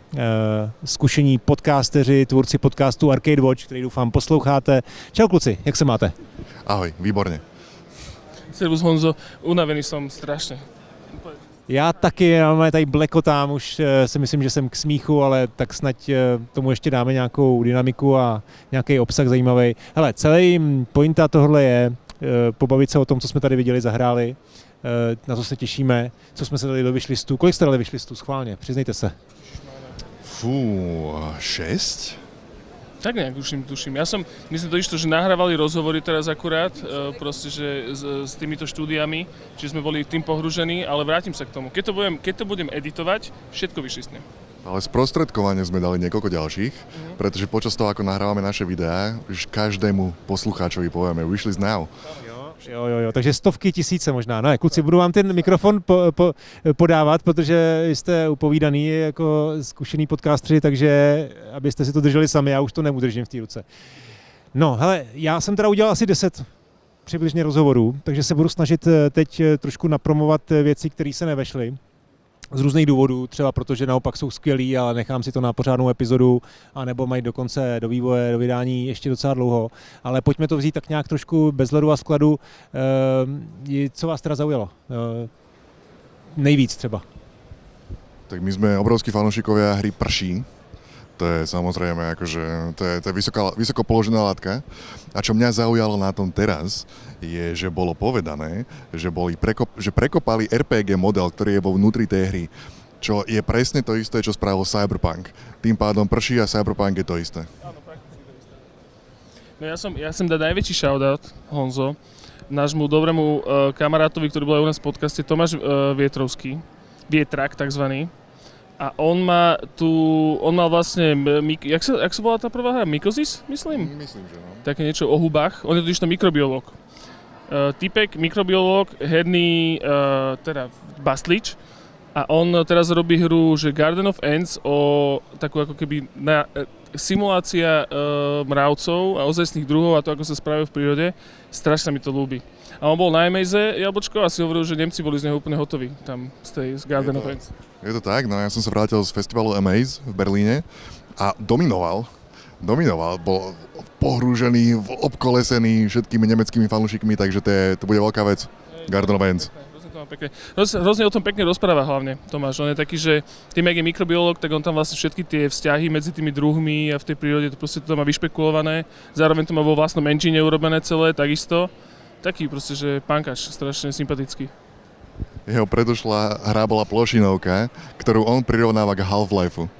zkušení podcasteři, tvůrci podcastu Arcade Watch, který doufám posloucháte. Čau kluci, jak se máte? Ahoj, výborně. Servus Honzo, unavený som strašne. Já taky, máme tady blekotám, už si myslím, že jsem k smíchu, ale tak snad tomu ještě dáme nějakou dynamiku a nějaký obsah zajímavý. Hele, celý pointa tohle je pobavit se o tom, co jsme tady viděli, zahráli, na to se těšíme, co jsme se dali do wishlistů. Kolik jste dali wishlistů schválně? Přiznejte se. 6? Tak nejak tuším. My sme totiž to, že nahrávali rozhovory teraz akurát, proste, že s týmito štúdiami, čiže sme boli tým pohružení, ale vrátim sa k tomu. Keď to budem editovať, všetko vyšlistnem. Ale sprostredkovane sme dali niekoľko ďalších, pretože počas toho, ako nahrávame naše videá, už každému poslucháčovi povieme wishlist now. Jo, takže stovky, tisíce možná. No, kluci, budu vám ten mikrofon podávat, protože jste upovídaný jako zkušený podcastři, takže abyste si to drželi sami, já už to neudržím v té ruce. No, hele, já jsem teda udělal asi 10 přibližně rozhovorů, takže se budu snažit teď trošku napromovat věci, které se nevešly. Z různých důvodů, třeba protože naopak jsou skvělí, ale nechám si to na pořádnou epizodu, anebo mají dokonce do vývoje, do vydání ještě docela dlouho. Ale pojďme to vzít tak nějak trošku bez ledu a skladu. Co vás teda zaujalo? Nejvíc třeba. Tak my sme obrovskí fanúšikovia hry Prší. To je samozrejme akože, to je vysoko položená látka. A čo mňa zaujalo na tom teraz, je, že bolo povedané, že prekopali RPG model, ktorý je vo vnútri tej hry. Čo je presne to isté, čo spravil Cyberpunk. Tým pádom Prší a Cyberpunk je to isté. No ja som dať najväčší shoutout, Honzo, nášmu dobrému kamarátovi, ktorý bol aj u nás v podcaste, Tomáš Vietrovský, Vietrak takzvaný. A on mal vlastne, jak sa volá tá prvá hra? Mykosis, myslím? Myslím, že no. Také niečo o hubách. On je totiž to mikrobiológ. Typek, mikrobiológ, herný, teda bastlič. A on teraz robí hru, že Garden of Ants o takú ako keby simulácia mravcov a ozajstných druhov a to, ako sa správajú v prírode. Strašne sa mi to ľúbi. A on bol na Amaze, Jablčko, a si hovoril, že Nemci boli z neho úplne hotoví, tam z Garden of Ants. Je to tak, no ja som sa vrátil z festivalu Amaze v Berlíne a dominoval, bol pohrúžený, obkolesený všetkými nemeckými fanúšikmi, takže to bude veľká vec, Garden of Ants. Hrozne o tom pekne rozpráva hlavne Tomáš, on je taký, že tým, jak je mikrobiológ, tak on tam vlastne všetky tie vzťahy medzi tými druhmi a v tej prírode to proste to má vyšpekulované, zároveň to má vo vlastnom engine urobené celé, takisto. Taký proste, že pankač, strašne sympatický. Jeho predošlá hra bola plošinovka, ktorú on prirovnáva k Half-Lifeu.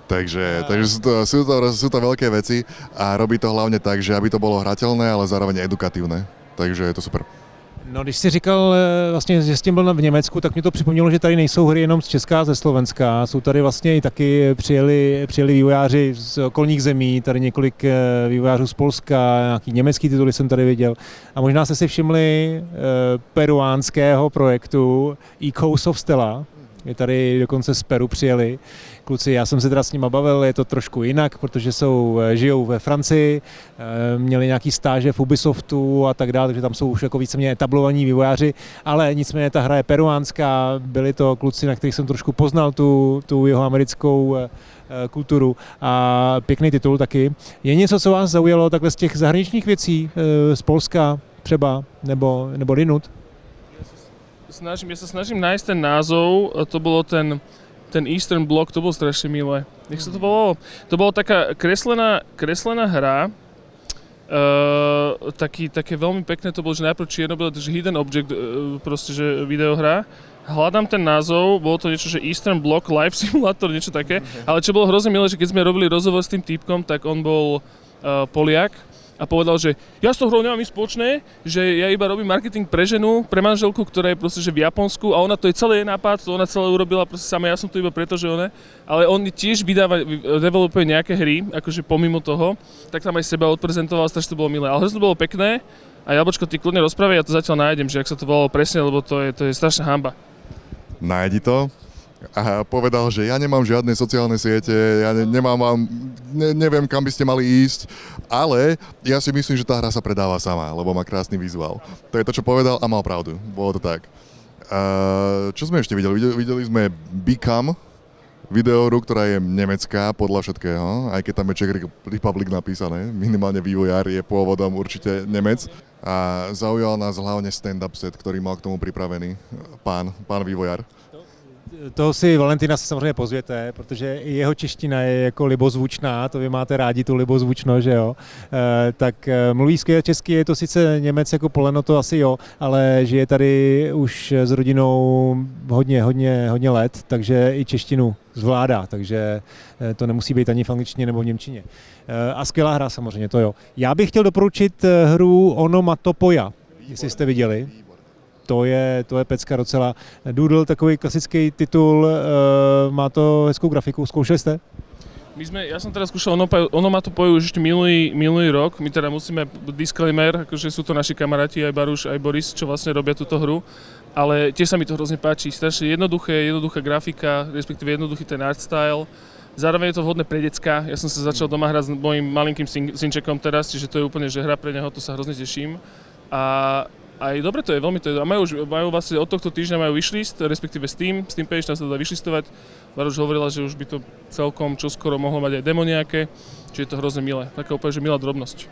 Takže sú to veľké veci a robí to hlavne tak, že aby to bolo hrateľné, ale zároveň edukatívne. Takže je to super. No, když jsi říkal vlastně, že s tím byl v Německu, tak mě to připomnělo, že tady nejsou hry jenom z Česka a ze Slovenska. Jsou tady vlastně i taky přijeli vývojáři z okolních zemí, tady několik vývojářů z Polska, nějaký německý tituly jsem tady viděl. A možná jste si všimli peruánského projektu Echoes of Stella, je tady dokonce z Peru přijeli kluci, já jsem se teda s nima bavil, je to trošku jinak, protože žijou ve Francii, měli nějaký stáže v Ubisoftu a tak dále, takže tam jsou už jako víceméně etablovaní vývojáři, ale nicméně ta hra je peruánská, byli to kluci, na kterých jsem trošku poznal tu jeho americkou kulturu a pěkný titul taky. Je něco, co vás zaujalo takhle z těch zahraničních věcí, z Polska třeba, nebo jinut? Ja sa snažím nájsť ten názov, to bolo ten Eastern Bloc, to bolo strašne milé. Nech sa to volalo? To bola taká kreslená hra, také veľmi pekné, to bolo, že najprv čierno-biele, že Hidden Object, proste, že videohra. Hľadám ten názov, bolo to niečo, že Eastern Bloc Life Simulator, niečo také, ale čo bolo hrozne milé, že keď sme robili rozhovor s tým týpkom, tak on bol Poliak, a povedal, že ja s tou hrou nemám nič spoločné, že ja iba robím marketing pre ženu, pre manželku, ktorá je proste že v Japonsku a ona to je celý jej nápad, to ona celé urobila proste sama, ja som tu iba preto, že ona, ale on tiež developuje nejaké hry, akože pomimo toho, tak tam aj seba odprezentoval, strašne to bolo milé, ale hrozne to bolo pekné a Jablčko, ty kľudne rozprávaj, ja to zatiaľ nájdem, že ak sa to volalo presne, lebo to je strašná hanba. Nájdi to. A povedal, že ja nemám žiadne sociálne siete, ja neviem, kam by ste mali ísť, ale ja si myslím, že tá hra sa predáva sama, lebo má krásny vizuál. To je to, čo povedal a mal pravdu, bolo to tak. Čo sme ešte videli? Videli sme Become, videohru, ktorá je nemecká podľa všetkého, aj keď tam je Czech Republic napísané, minimálne vývojár je pôvodom určite Nemec. A zaujal nás hlavne stand-up set, ktorý mal k tomu pripravený pán vývojár. Toho si Valentina se samozřejmě pozvěte, protože i jeho čeština je jako libozvučná, to vy máte rádi tu libozvučnost, že jo. Tak mluví skvěle česky, je to sice Němec jako Poleno, to asi jo, ale žije tady už s rodinou hodně let, takže i češtinu zvládá, takže to nemusí být ani v angličtině nebo v němčině. A skvělá hra samozřejmě, to jo. Já bych chtěl doporučit hru Onomatopoja, jestli jste viděli. To je pecka docela. Doodle, takový klasický titul, má to hezkou grafiku. Zkoušeli jste? Ja som teraz skúšal Onomatopoju už ešte minulý rok. My teda musíme, disclaimer, akože sú to naši kamaráti, aj Baruš, aj Boris, čo vlastne robia túto hru. Ale tiež sa mi to hrozne páči. Strašne jednoduchá grafika, respektíve jednoduchý ten art style. Zároveň je to vhodné pre decka. Ja som sa začal doma hrať s mojím malinkým synčekom teraz, čiže to je úplne, že hra pre neho, to sa hrozne teším. A aj dobre to je, veľmi to je. A majú vlastne od tohto týždňa majú wishlist, respektíve Steam page, tam sa dá wishlistovať. Baruš hovorila, že už by to celkom čoskoro mohlo mať aj demo nejaké, čiže je to hrozne milé. Taká úplne, že milá drobnosť.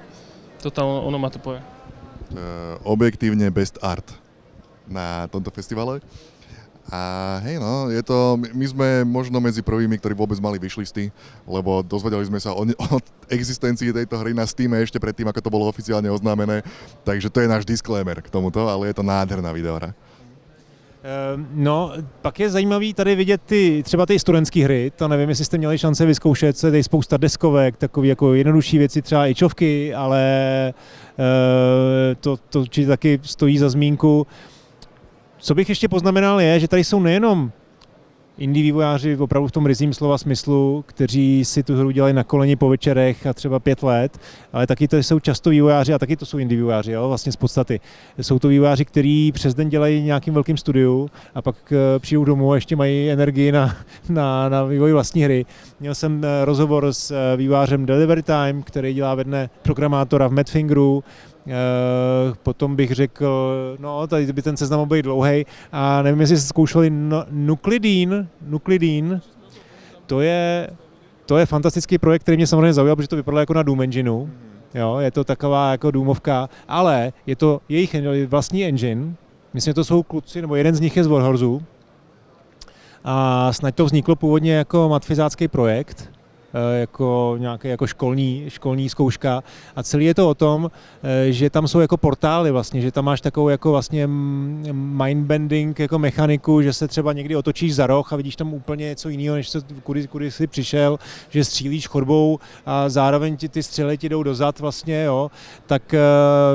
Toto Onomatopoja. Objektívne best art na tomto festivale. A hej no, my sme možno medzi prvými, ktorí vôbec mali wishlisty, lebo dozvedeli sme sa o existencii tejto hry na Steame ešte predtým, ako to bolo oficiálne oznámené, takže to je náš disclaimer k tomuto, ale je to nádherná videohra. No, pak je zajímavý tady vidět třeba ty studentské hry, to nevím, jestli jste měli šance vyzkoušet, je tady spousta deskovek, takový jako jednodušší věci, třeba i čovky, ale to určitě taky stojí za zmínku. Co bych ještě poznamenal je, že tady jsou nejenom indie vývojáři opravdu v tom ryzím slova smyslu, kteří si tu hru dělají na koleni po večerech a třeba 5 let, ale taky to jsou často vývojáři a taky to jsou indie vývojáři, jo, vlastně z podstaty. Jsou to vývojáři, kteří přes den dělají nějakým velkým studiu a pak přijdou domů a ještě mají energii na vývoj vlastní hry. Měl jsem rozhovor s vývojářem Delivery Time, který dělá vedle programátora v Madfingeru. Potom bych řekl, no tady by ten seznam mohl být dlouhej a nevím, jestli jste zkoušeli Nuklidín, to je fantastický projekt, který mě samozřejmě zaujal, protože to vypadalo jako na Doom engineu, jo, je to taková jako Doomovka, ale je to jejich vlastní engine, myslím, že to jsou kluci, nebo jeden z nich je z Warhorsu a snad to vzniklo původně jako matfizácký projekt, jako nějaké jako školní zkouška a celý je to o tom, že tam jsou jako portály vlastně, že tam máš takovou jako vlastně mindbending jako mechaniku, že se třeba někdy otočíš za roh a vidíš tam úplně něco jiného, než kudy jsi přišel, že střílíš chodbou a zároveň ty střely ti jdou dozad vlastně, jo, tak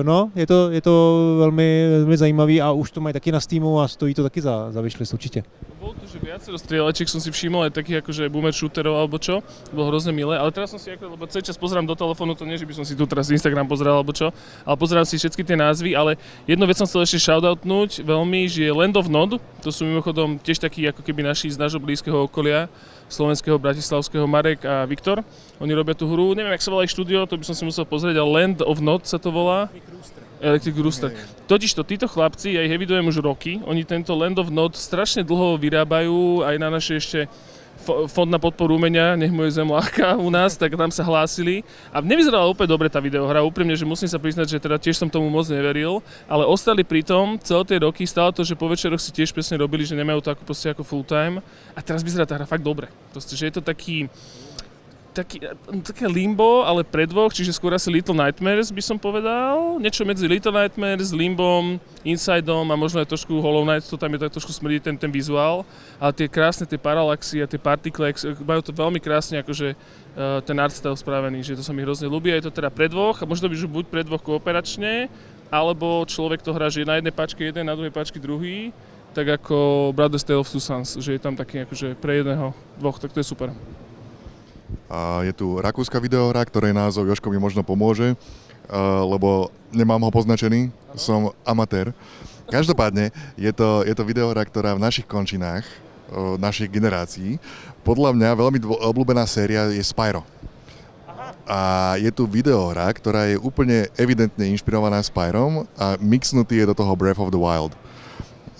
no, je to velmi, velmi zajímavý a už to mají taky na Steamu a stojí to taky za wishlist určitě. Bol tu že viacero strieľačiek som si všimol, aj takých akože boomer shooterov alebo čo, bolo hrozne milé, ale teraz som si lebo celý čas pozerám do telefónu, to nie, že by som si tu teraz Instagram pozeral alebo čo, ale pozerám si všetky tie názvy, ale jednu vec som chcel ešte shoutoutnúť veľmi, že je Land of Nod, to sú mimochodom tiež takí ako keby naši z nášho blízkeho okolia, slovenského, bratislavského, Marek a Viktor. Oni robia tú hru, neviem, jak sa volá ich štúdio, to by som si musel pozrieť, ale Land of Nod sa to volá. Electric Rooster. Totižto títo chlapci, ja ich evidujem už roky, oni tento Land of Nod strašne dlho vyrábajú, aj na naše ešte fond na podporu umenia, nech moje zem ľahká u nás, tak tam sa hlásili. A nevyzerala úplne dobre tá videohra, úprimne, že musím sa priznať, že teda tiež som tomu moc neveril, ale ostali pri tom celé tie roky, stále to, že po večeroch si tiež presne robili, že nemajú to ako full time. A teraz vyzerá tá hra fakt dobre. Proste, že je to také limbo, ale pre dvoch, čiže skôr asi Little Nightmares by som povedal. Niečo medzi Little Nightmares, Limbom, Insideom a možno aj trošku Hollow Knight, to tam je tak trošku smrdí ten vizuál. Ale tie krásne, tie parallaxy a tie partikle, majú to veľmi krásne akože ten art style spravený, že to sa mi hrozne ľúbi. Je to teda pre dvoch a možno by buď pre dvoch kooperačne, alebo človek to hrá, že je na jednej páčke jeden, na druhej páčke druhý, tak ako Brothers Tale of Two Sons, že je tam taký akože pre jedného, dvoch, tak to je super. A je tu rakúska videohra, ktorej názov Jožko mi možno pomôže, lebo nemám ho poznačený, som amatér. Každopádne je to videohra, ktorá v našich končinách, našich generácií, podľa mňa veľmi obľúbená séria je Spyro. A je tu videohra, ktorá je úplne evidentne inšpirovaná Spyrom a mixnutý je do toho Breath of the Wild.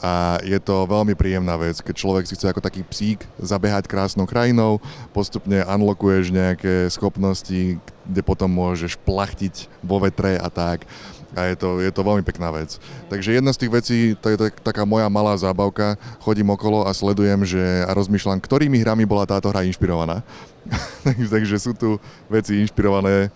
A je to veľmi príjemná vec, keď človek si chce ako taký psík zabehať krásnou krajinou, postupne unlockuješ nejaké schopnosti, kde potom môžeš plachtiť vo vetre a tak. A je to veľmi pekná vec. Takže jedna z tých vecí, to je taká moja malá zábavka, chodím okolo a sledujem, a rozmýšľam, ktorými hrami bola táto hra inšpirovaná. Takže sú tu veci inšpirované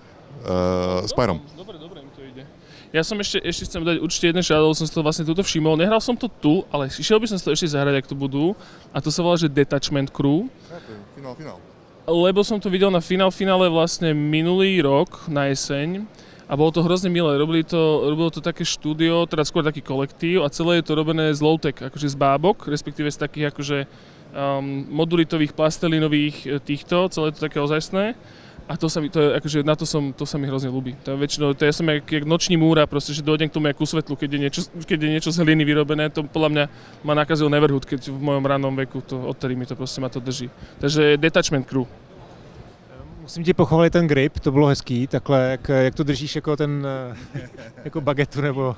Spyrom. Dobre, mi to ide. Ja som ešte chcem dať určite jeden shoutout, som si to vlastne tuto všimol. Nehral som to tu, ale išiel by som si to ešte zahrať, ak to budú. A to sa volá, že Detachment Crew. Finál. Lebo som to videl na finále vlastne minulý rok, na jeseň. A bolo to hrozne milé. Robilo to také štúdio, teda skôr taký kolektív a celé je to robené z low-tech, akože z bábok, respektíve z takých akože modulitových, plastelinových týchto, celé je to také ozajstné. A to sa mi hrozne ľúbi. Ja som jak noční múra, proste, že dojdem k tomu ku svetlu, keď je niečo z hliny vyrobené. To podľa mňa ma nakazil Neverhood, keď v mojom rannom veku, odtedy mi to proste ma to drží. Takže Detachment Crew. Musím ti pochválit ten grip, to bylo hezký, takhle, jak to držíš jako ten, jako bagetu nebo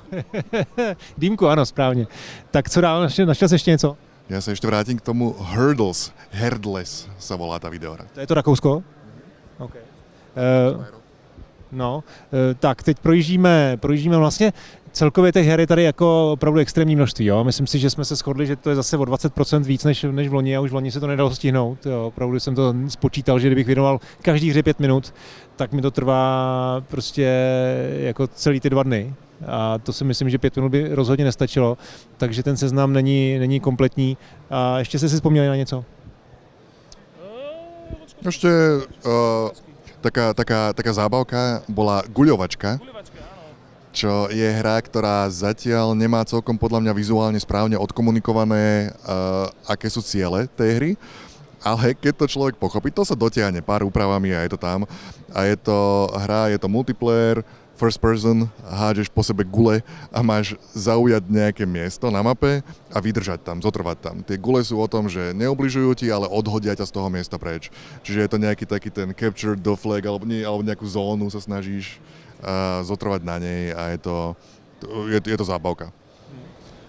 dýmku, ano, správně. Tak co dál, našel jsi ještě něco? Ja sa ešte vrátim k tomu Hurdles sa volá tá videohra. To je to Rakousko? OK. Tak teď projíždíme vlastně celkově těch her je tady jako opravdu extrémní množství, jo. Myslím si, že jsme se shodli, že to je zase o 20% víc než v loni a už v loni se to nedalo stihnout, jo. Opravdu jsem to spočítal, že kdybych věnoval každý hře 5 minut, tak mi to trvá prostě jako celý ty 2 dny. A to si myslím, že 5 minut by rozhodně nestačilo, takže ten seznam není kompletní. A ještě jste si vzpomněli na něco? Ešte taká zábavka bola Guľovačka, čo je hra, ktorá zatiaľ nemá celkom podľa mňa vizuálne správne odkomunikované, aké sú ciele tej hry. Ale keď to človek pochopí, to sa dotiahne pár úpravami a je to tam. A je to hra, je to multiplayer, first person, hádžeš po sebe gule a máš zaujať nejaké miesto na mape a vydržať tam, zotrvať tam. Tie gule sú o tom, že neobližujú ti, ale odhodia ťa z toho miesta preč. Čiže je to nejaký taký ten capture the flag, alebo nejakú zónu sa snažíš zotrvať na nej a je to zábavka.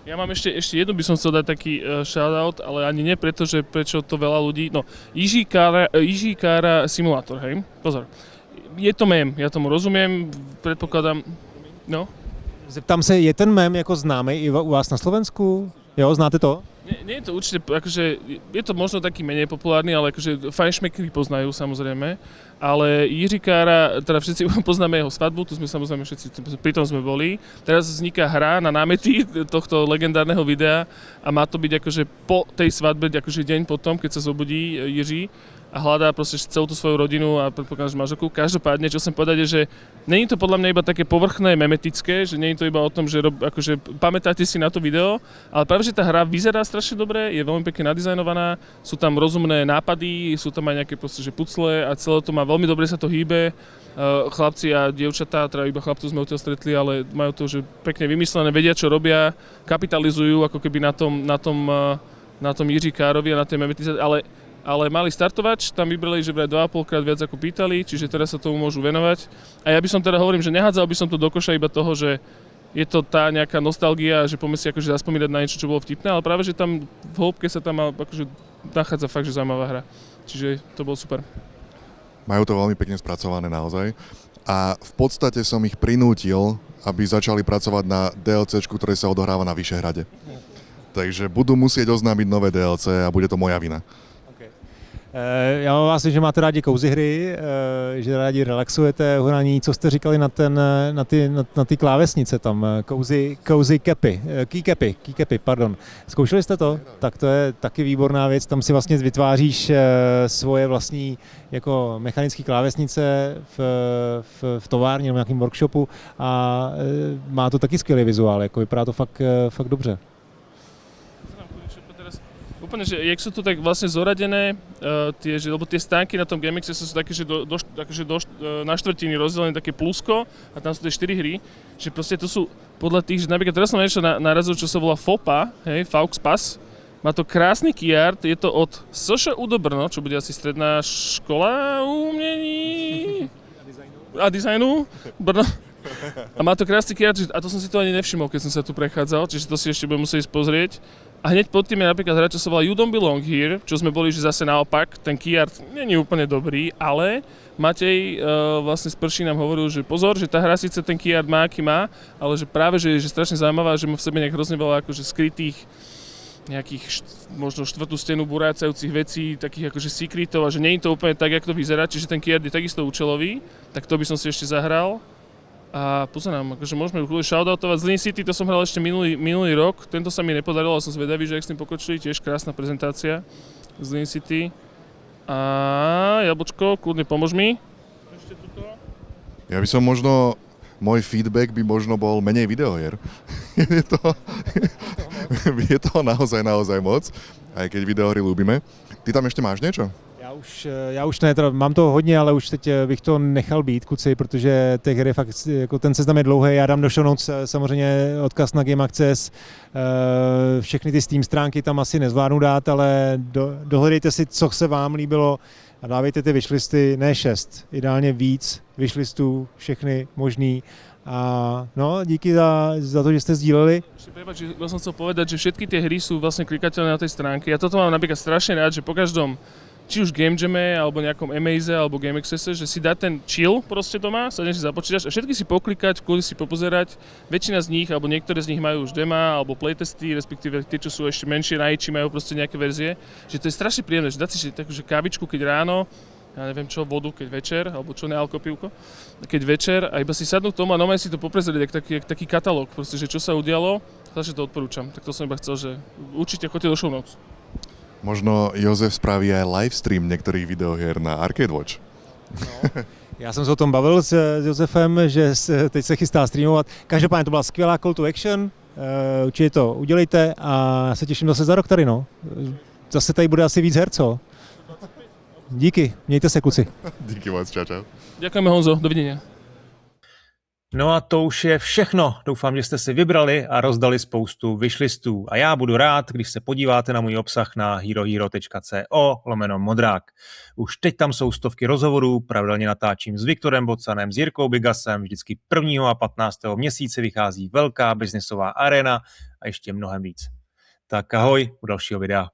Ja mám ešte jednu by som chcel dať taký shoutout, ale ani nie preto, že prečo to veľa ľudí... No, Ižíkára simulátor, hej? Pozor. Je to mém, ja tomu rozumiem, predpokladám, no. Zeptám se, je ten mém jako známý i u vás na Slovensku? Jo, znáte to? Nie je to určite, akože, je to možno taký menej populárny, ale akože fajnšmekry poznajú samozrejme, ale Jiříkára, teda všetci poznáme jeho svadbu, tu sme samozrejme všetci, pri tom sme boli. Teraz vzniká hra na námety tohto legendárneho videa a má to byť akože po tej svadbe, akože deň potom, keď sa zobudí Jiří. a hľadá proste celú tú svoju rodinu a predpokladám, že manželku. Každopádne, čo chcem povedať je, že není to podľa mňa iba také povrchné, memetické, že není to iba o tom, že akože pamätáte si na to video, ale práve, že tá hra vyzerá strašne dobre, je veľmi pekne nadizajnovaná, sú tam rozumné nápady, sú tam aj nejaké proste, že pucle a celé to má veľmi dobre sa to hýbe. Chlapci a dievčatá, teda iba chlapcov sme odtiaľ stretli, ale majú to, že pekne vymyslené, vedia, čo robia, kapitalizujú ako keby na tom Jiří Károvi a na tej memetizácii, ale mali startovač, tam vybrali, že vraj 2,5 krát viac ako pýtali, čiže teraz sa tomu môžu venovať. A ja by som teda hovorím, že nehádzal by som to do koša iba toho, že je to tá nejaká nostalgia, že poďme si akože zaspomínať na niečo, čo bolo vtipné, ale práve, že tam v hĺbke sa tam akože nachádza fakt, že zaujímavá hra. Čiže to bolo super. Majú to veľmi pekne spracované naozaj. A v podstate som ich prinútil, aby začali pracovať na DLCčku, ktoré sa odohráva na Vyšehrade. Takže budú musieť oznámiť nové DLC a bude to moja vina. Já mám vás, že máte rádi cozy hry, že rádi relaxujete u hraní. Co jste říkali na ty klávesnice tam? Cozy keycapy, pardon. Zkoušeli jste to? Tak to je taky výborná věc. Tam si vlastně vytváříš svoje vlastní jako mechanické klávesnice v továrně nebo nějakém workshopu a má to taky skvělý vizuál, jako vypadá to fakt dobře. Úplne, že jak sú tu tak vlastne zoradené, lebo tie stánky na tom GameXe sú také, že na štvrtiny rozdelené také plusko a tam sú tie 4 hry, že proste to sú podľa tých, že napríklad teraz som niečo narazil, čo sa volá FOPA, hej, Faux Pass, má to krásny key art, je to od SŠU do Brno, čo bude asi stredná škola umení a dizajnu Brno. A má to krásny key art, a to som si to ani nevšimol, keď som sa tu prechádzal, čiže to si ešte budem musieť ísť pozrieť. A hneď pod tým je napríklad hra, čo sa volá You Don't Belong Here, čo sme boli, že zase naopak, ten key art nie je úplne dobrý, ale Matej vlastne z Prší nám hovoril, že pozor, že tá hra síce ten key art má, aký má, ale že práve, že je strašne zaujímavá, že má v sebe nejak hrozne veľa akože skrytých nejakých možno štvrtú stenu burácajúcich vecí, takých akože secretov a že nie je to úplne tak, jak to vyzerá, čiže ten key art je takisto účelový, tak to by som si ešte zahral. A pozerám, akože môžeme kľudne shoutoutovať. Zlín City, to som hral ešte minulý rok, tento sa mi nepodarilo, ale som zvedavý, že ak s tým pokročili, tiež krásna prezentácia. Zlín City. A Jablčko, kľudne pomôž mi. Ešte tuto. Ja by som možno, môj feedback by možno bol menej videohier. je to naozaj moc, aj keď videohry ľúbime. Ty tam ešte máš niečo? Já už ne, teda mám toho hodně, ale už teď bych to nechal být, kuci, protože těch her je fakt, jako ten seznam je dlouhý, já dám do show notes samozřejmě odkaz na Game Access, všechny ty Steam stránky tam asi nezvládnu dát, ale dohledejte si, co se vám líbilo a dávejte ty wishlisty, ne 6, ideálně víc wishlistů, všechny možný. A no, díky za to, že ste sdíleli. Ja som chcel povedať, že všetky tie hry sú vlastne klikateľné na tej stránke. Ja toto mám napríklad strašne rád, že po každom či už Game Jamme, alebo nejakom Amaze, alebo Game Accesse, že si dá ten chill proste doma, sadneš si za počítač a všetky si poklikať, kľudne si popozerať. Väčšina z nich, alebo niektoré z nich majú už dema, alebo playtesty, respektíve tie, čo sú ešte menšie na iči, majú proste nejaké verzie. Že to je strašne príjemné, že dať si takú kávičku, keď ráno, ja neviem čo, vodu, keď večer, alebo čo, nealko pivko, keď večer a iba si sadnú k tomu a normálne si to poprezrieť, jak taký katalóg, proste, že čo sa udialo, takže to odporúčam. Tak to som iba chcel, že určite choďte do show notes. Možno Jozef spraví aj livestream niektorých videohier na Arcade Watch. No, já jsem se o tom bavil s Josefem, že teď se chystá streamovat. Každopádně to byla skvělá call to action, určitě to udělejte a já se těším zase za rok tady, no. Zase tady bude asi víc her, co? Díky, mějte se, kluci. Díky moc, čau. Ďakujeme, Honzo, dovidenia. No a to už je všechno. Doufám, že jste si vybrali a rozdali spoustu wishlistů. A já budu rád, když se podíváte na můj obsah na herohero.co/modrák. Už teď tam jsou stovky rozhovorů, pravidelně natáčím s Viktorem Bocanem, s Jirkou Bigasem, vždycky 1. a 15. měsíce vychází velká biznesová arena a ještě mnohem víc. Tak ahoj, u dalšího videa.